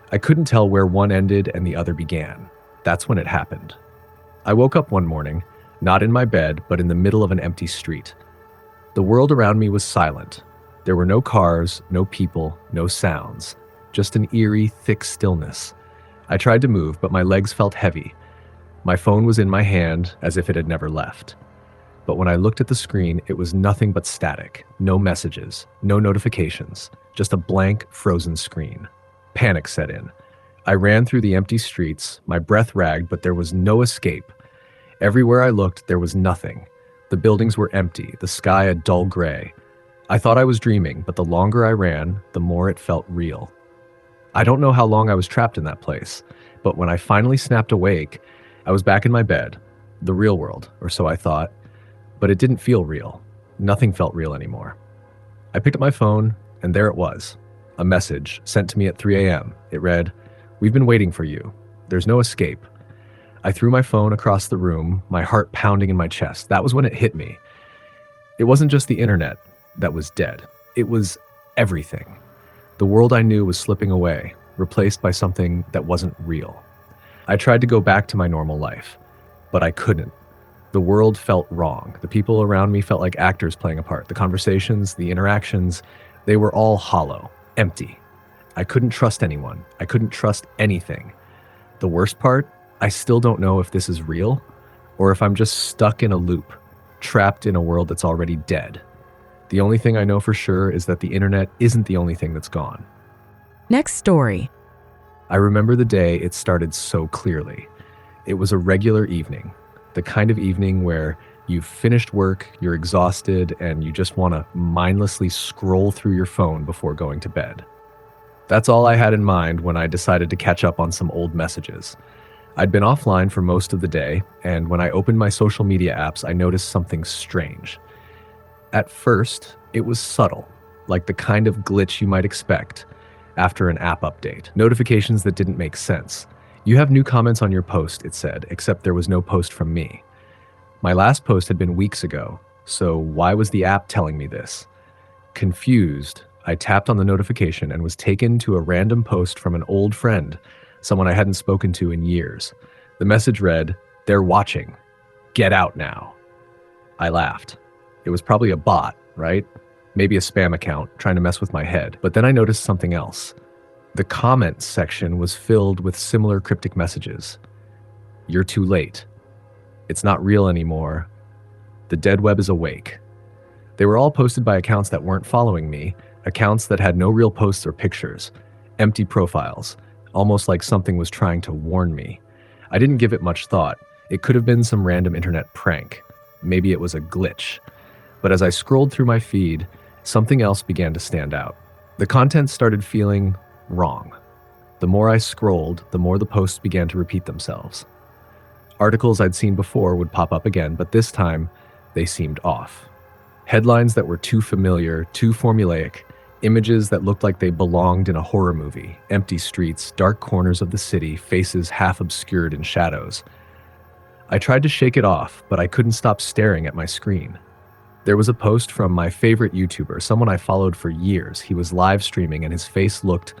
I couldn't tell where one ended and the other began. That's when it happened. I woke up one morning, not in my bed, but in the middle of an empty street. The world around me was silent. There were no cars, no people, no sounds, just an eerie, thick stillness. I tried to move, but my legs felt heavy. My phone was in my hand as if it had never left. But when I looked at the screen, it was nothing but static. No messages, no notifications, just a blank, frozen screen. Panic set in. I ran through the empty streets, my breath ragged, but there was no escape. Everywhere I looked, there was nothing. The buildings were empty, the sky a dull gray. I thought I was dreaming, but the longer I ran, the more it felt real. I don't know how long I was trapped in that place, but when I finally snapped awake, I was back in my bed, the real world, or so I thought, but it didn't feel real. Nothing felt real anymore. I picked up my phone, and there it was, a message sent to me at 3 a.m. It read, "We've been waiting for you. There's no escape." I threw my phone across the room, my heart pounding in my chest. That was when it hit me. It wasn't just the internet that was dead. It was everything. The world I knew was slipping away, replaced by something that wasn't real. I tried to go back to my normal life, but I couldn't. The world felt wrong. The people around me felt like actors playing a part. The conversations, the interactions, they were all hollow, empty. I couldn't trust anyone. I couldn't trust anything. The worst part, I still don't know if this is real or if I'm just stuck in a loop, trapped in a world that's already dead. The only thing I know for sure is that the internet isn't the only thing that's gone. Next story. I remember the day it started so clearly. It was a regular evening, the kind of evening where you've finished work, you're exhausted, and you just want to mindlessly scroll through your phone before going to bed. That's all I had in mind when I decided to catch up on some old messages. I'd been offline for most of the day, and when I opened my social media apps, I noticed something strange. At first, it was subtle, like the kind of glitch you might expect after an app update. Notifications that didn't make sense. "You have new comments on your post," it said, except there was no post from me. My last post had been weeks ago, so why was the app telling me this? Confused, I tapped on the notification and was taken to a random post from an old friend, someone I hadn't spoken to in years. The message read, "They're watching. Get out now." I laughed. It was probably a bot, right? Maybe a spam account trying to mess with my head. But then I noticed something else. The comments section was filled with similar cryptic messages. "You're too late. It's not real anymore. The dead web is awake." They were all posted by accounts that weren't following me, accounts that had no real posts or pictures, empty profiles, almost like something was trying to warn me. I didn't give it much thought. It could have been some random internet prank. Maybe it was a glitch. But as I scrolled through my feed, something else began to stand out. The content started feeling wrong. The more I scrolled, the more the posts began to repeat themselves. Articles I'd seen before would pop up again, but this time, they seemed off. Headlines that were too familiar, too formulaic, images that looked like they belonged in a horror movie, empty streets, dark corners of the city, faces half obscured in shadows. I tried to shake it off, but I couldn't stop staring at my screen. There was a post from my favorite YouTuber, someone I followed for years. He was live streaming and his face looked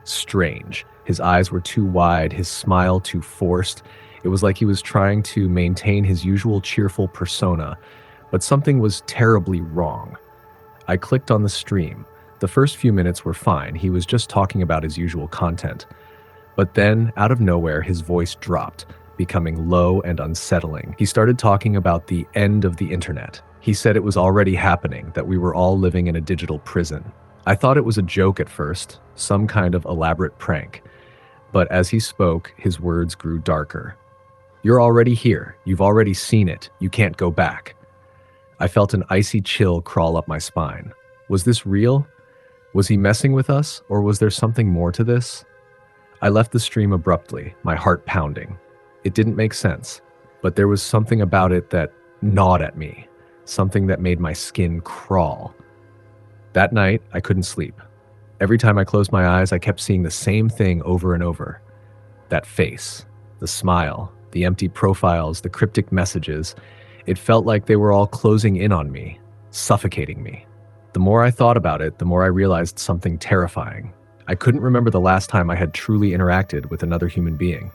strange. His eyes were too wide, his smile too forced. It was like he was trying to maintain his usual cheerful persona, but something was terribly wrong. I clicked on the stream. The first few minutes were fine. He was just talking about his usual content. But then, out of nowhere, his voice dropped, becoming low and unsettling. He started talking about the end of the internet. He said it was already happening, that we were all living in a digital prison. I thought it was a joke at first, some kind of elaborate prank. But as he spoke, his words grew darker. "You're already here. You've already seen it. You can't go back." I felt an icy chill crawl up my spine. Was this real? Was he messing with us, or was there something more to this? I left the stream abruptly, my heart pounding. It didn't make sense, but there was something about it that gnawed at me, something that made my skin crawl. That night, I couldn't sleep. Every time I closed my eyes, I kept seeing the same thing over and over. That face, the smile, the empty profiles, the cryptic messages. It felt like they were all closing in on me, suffocating me. The more I thought about it, the more I realized something terrifying. I couldn't remember the last time I had truly interacted with another human being.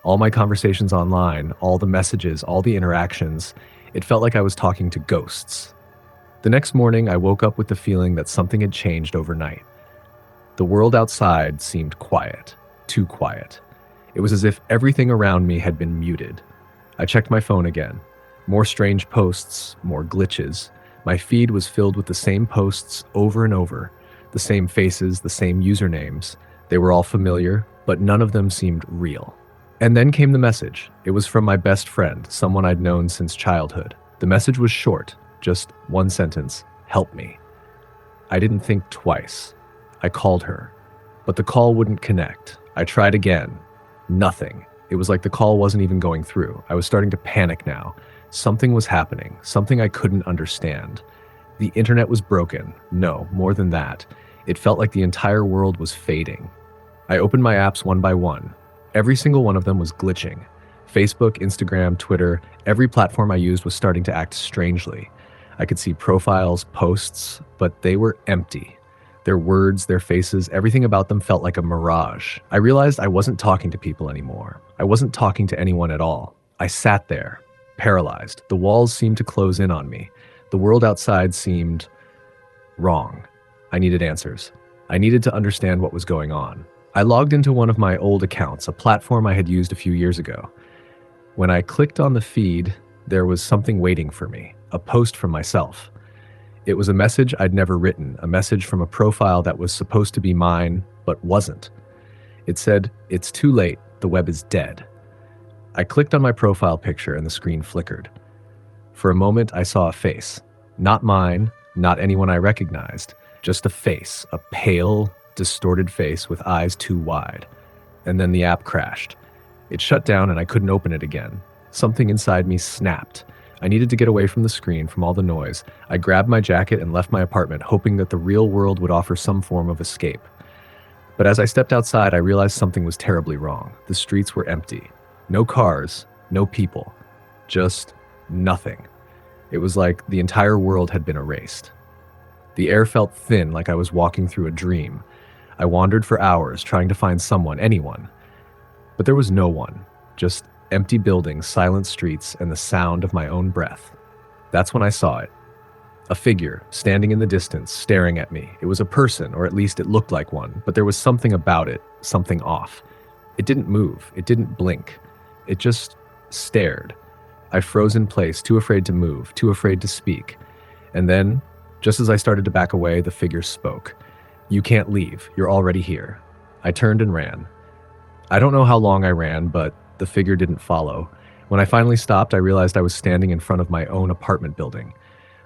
All my conversations online, all the messages, all the interactions, it felt like I was talking to ghosts. The next morning, I woke up with the feeling that something had changed overnight. The world outside seemed quiet, too quiet. It was as if everything around me had been muted. I checked my phone again. More strange posts, more glitches. My feed was filled with the same posts over and over, the same faces, the same usernames. They were all familiar, but none of them seemed real. And then came the message. It was from my best friend, someone I'd known since childhood. The message was short, just one sentence: "Help me." I didn't think twice. I called her, but the call wouldn't connect. I tried again. Nothing. It was like the call wasn't even going through. I was starting to panic now. Something was happening, something I couldn't understand. The internet was broken. No, more than that. It felt like the entire world was fading. I opened my apps one by one. Every single one of them was glitching. Facebook, Instagram, Twitter, every platform I used was starting to act strangely. I could see profiles, posts, but they were empty. Their words, their faces, everything about them felt like a mirage. I realized I wasn't talking to people anymore. I wasn't talking to anyone at all. I sat there, paralyzed. The walls seemed to close in on me. The world outside seemed wrong. I needed answers. I needed to understand what was going on. I logged into one of my old accounts, a platform I had used a few years ago. When I clicked on the feed, there was something waiting for me, a post from myself. It was a message I'd never written, a message from a profile that was supposed to be mine, but wasn't. It said, "It's too late, the web is dead." I clicked on my profile picture and the screen flickered. For a moment, I saw a face. Not mine, not anyone I recognized, just a face, a pale, distorted face with eyes too wide. And then the app crashed. It shut down and I couldn't open it again. Something inside me snapped. I needed to get away from the screen, from all the noise. I grabbed my jacket and left my apartment, hoping that the real world would offer some form of escape. But as I stepped outside, I realized something was terribly wrong. The streets were empty. No cars, no people, just nothing. It was like the entire world had been erased. The air felt thin, like I was walking through a dream. I wandered for hours, trying to find someone, anyone. But there was no one, just empty buildings, silent streets, and the sound of my own breath. That's when I saw it. A figure, standing in the distance, staring at me. It was a person, or at least it looked like one, but there was something about it, something off. It didn't move, it didn't blink. It just stared. I froze in place, too afraid to move, too afraid to speak. And then Just as I started to back away, the figure spoke. "You can't leave. You're already here." I turned and ran. I don't know how long I ran, but the figure didn't follow. When I finally stopped, I realized I was standing in front of my own apartment building.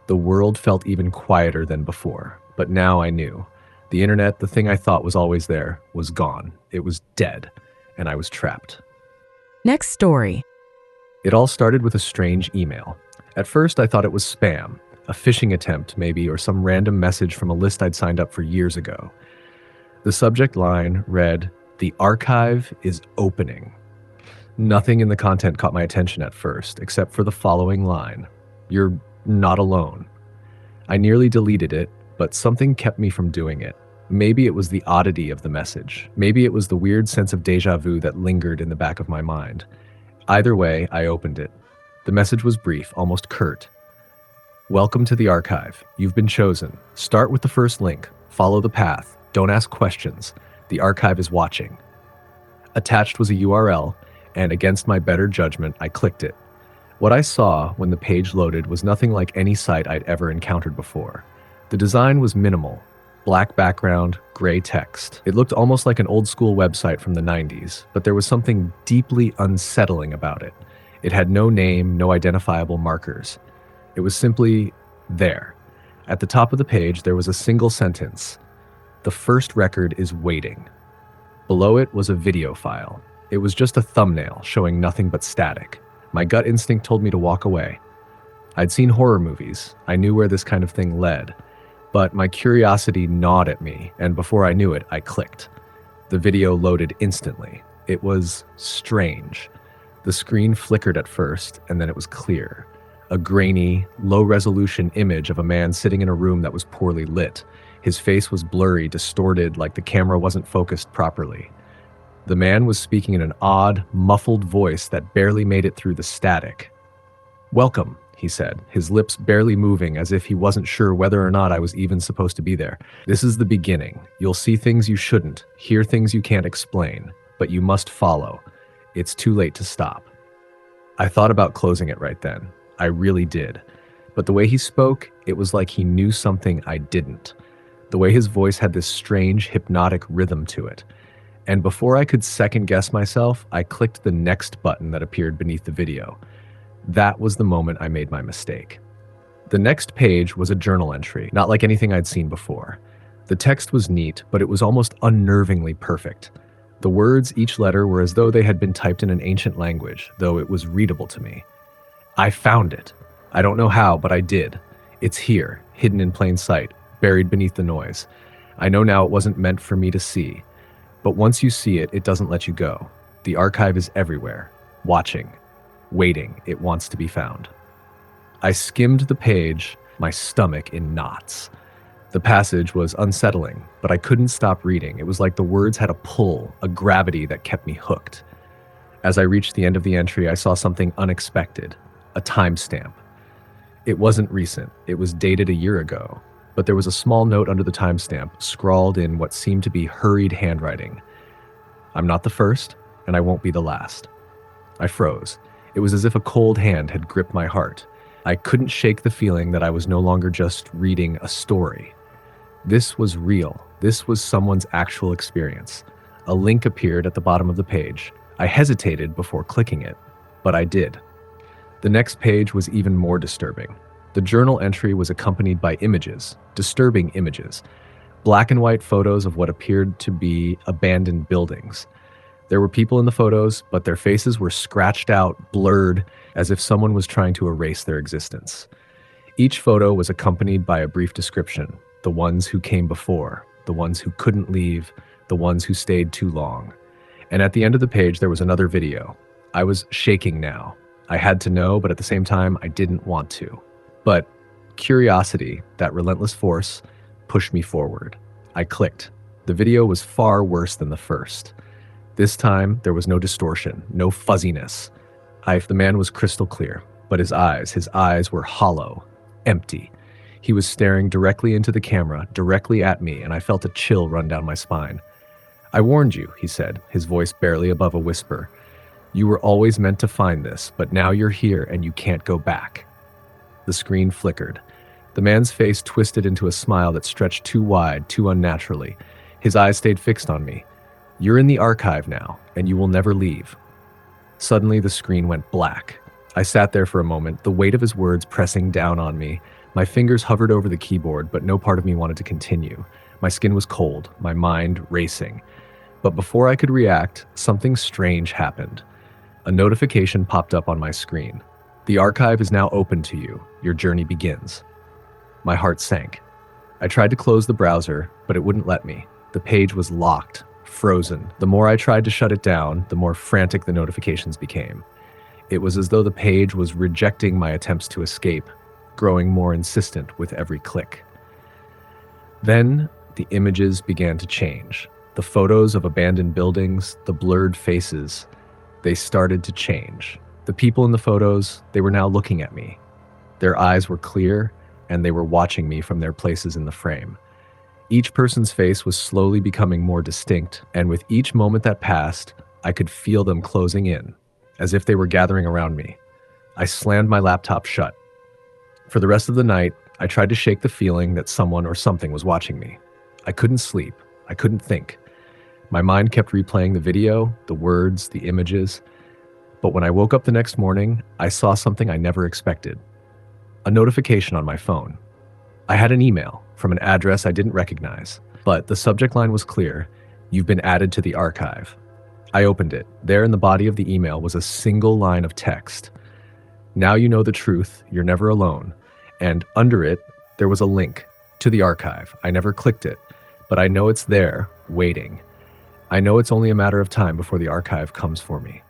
The world felt even quieter than before, but now I knew. The internet, the thing I thought was always there, was gone. It was dead, and I was trapped. Next story. It all started with a strange email. At first, I thought it was spam, a phishing attempt maybe, or some random message from a list I'd signed up for years ago. The subject line read, "The archive is opening." Nothing in the content caught my attention at first, except for the following line, "You're not alone." I nearly deleted it, but something kept me from doing it. Maybe it was the oddity of the message. Maybe it was the weird sense of déjà vu that lingered in the back of my mind. Either way, I opened it. The message was brief, almost curt. "Welcome to the archive. You've been chosen. Start with the first link. Follow the path. Don't ask questions. The archive is watching." Attached was a URL, and against my better judgment, I clicked it. What I saw when the page loaded was nothing like any site I'd ever encountered before. The design was minimal. Black background, gray text. It looked almost like an old-school website from the 90s, but there was something deeply unsettling about it. It had no name, no identifiable markers. It was simply there. At the top of the page, there was a single sentence. "The first record is waiting." Below it was a video file. It was just a thumbnail showing nothing but static. My gut instinct told me to walk away. I'd seen horror movies. I knew where this kind of thing led. But my curiosity gnawed at me, and before I knew it, I clicked. The video loaded instantly. It was strange. The screen flickered at first, and then it was clear. A grainy, low-resolution image of a man sitting in a room that was poorly lit. His face was blurry, distorted, like the camera wasn't focused properly. The man was speaking in an odd, muffled voice that barely made it through the static. "Welcome," he said, his lips barely moving as if he wasn't sure whether or not I was even supposed to be there. "This is the beginning. You'll see things you shouldn't, hear things you can't explain, but you must follow. It's too late to stop." I thought about closing it right then. I really did. But the way he spoke, it was like he knew something I didn't. The way his voice had this strange, hypnotic rhythm to it. And before I could second guess myself, I clicked the next button that appeared beneath the video. That was the moment I made my mistake. The next page was a journal entry, not like anything I'd seen before. The text was neat, but it was almost unnervingly perfect. The words, each letter, were as though they had been typed in an ancient language, though it was readable to me. I found it. I don't know how, but I did. It's here, hidden in plain sight, buried beneath the noise. I know now it wasn't meant for me to see. But once you see it, it doesn't let you go. The archive is everywhere, watching, waiting. It wants to be found. I skimmed the page, my stomach in knots. The passage was unsettling, but I couldn't stop reading. It was like the words had a pull, a gravity that kept me hooked. As I reached the end of the entry, I saw something unexpected, a timestamp. It wasn't recent. It was dated a year ago, but there was a small note under the timestamp, scrawled in what seemed to be hurried handwriting. "I'm not the first, and I won't be the last." I froze. It was as if a cold hand had gripped my heart. I couldn't shake the feeling that I was no longer just reading a story. This was real. This was someone's actual experience. A link appeared at the bottom of the page. I hesitated before clicking it, but I did. The next page was even more disturbing. The journal entry was accompanied by images, disturbing images, black and white photos of what appeared to be abandoned buildings. There were people in the photos, but their faces were scratched out, blurred, as if someone was trying to erase their existence. Each photo was accompanied by a brief description: the ones who came before, the ones who couldn't leave, the ones who stayed too long. And at the end of the page, there was another video. I was shaking now. I had to know, but at the same time, I didn't want to. But curiosity, that relentless force, pushed me forward. I clicked. The video was far worse than the first. This time, there was no distortion, no fuzziness. The man was crystal clear, but his eyes were hollow, empty. He was staring directly into the camera, directly at me, and I felt a chill run down my spine. "I warned you," he said, his voice barely above a whisper. "You were always meant to find this, but now you're here and you can't go back." The screen flickered. The man's face twisted into a smile that stretched too wide, too unnaturally. His eyes stayed fixed on me. "You're in the archive now, and you will never leave." Suddenly, the screen went black. I sat there for a moment, the weight of his words pressing down on me. My fingers hovered over the keyboard, but no part of me wanted to continue. My skin was cold, my mind racing. But before I could react, something strange happened. A notification popped up on my screen. "The archive is now open to you. Your journey begins." My heart sank. I tried to close the browser, but it wouldn't let me. The page was locked, frozen. The more I tried to shut it down, the more frantic the notifications became. It was as though the page was rejecting my attempts to escape, growing more insistent with every click. Then, the images began to change. The photos of abandoned buildings, the blurred faces, they started to change. The people in the photos, they were now looking at me. Their eyes were clear, and they were watching me from their places in the frame. Each person's face was slowly becoming more distinct, and with each moment that passed, I could feel them closing in, as if they were gathering around me. I slammed my laptop shut. For the rest of the night, I tried to shake the feeling that someone or something was watching me. I couldn't sleep. I couldn't think. My mind kept replaying the video, the words, the images. But when I woke up the next morning, I saw something I never expected. A notification on my phone. I had an email from an address I didn't recognize, but the subject line was clear: "You've been added to the archive." I opened it. There in the body of the email was a single line of text. "Now you know the truth, you're never alone." And under it, there was a link to the archive. I never clicked it, but I know it's there, waiting. I know it's only a matter of time before the archive comes for me.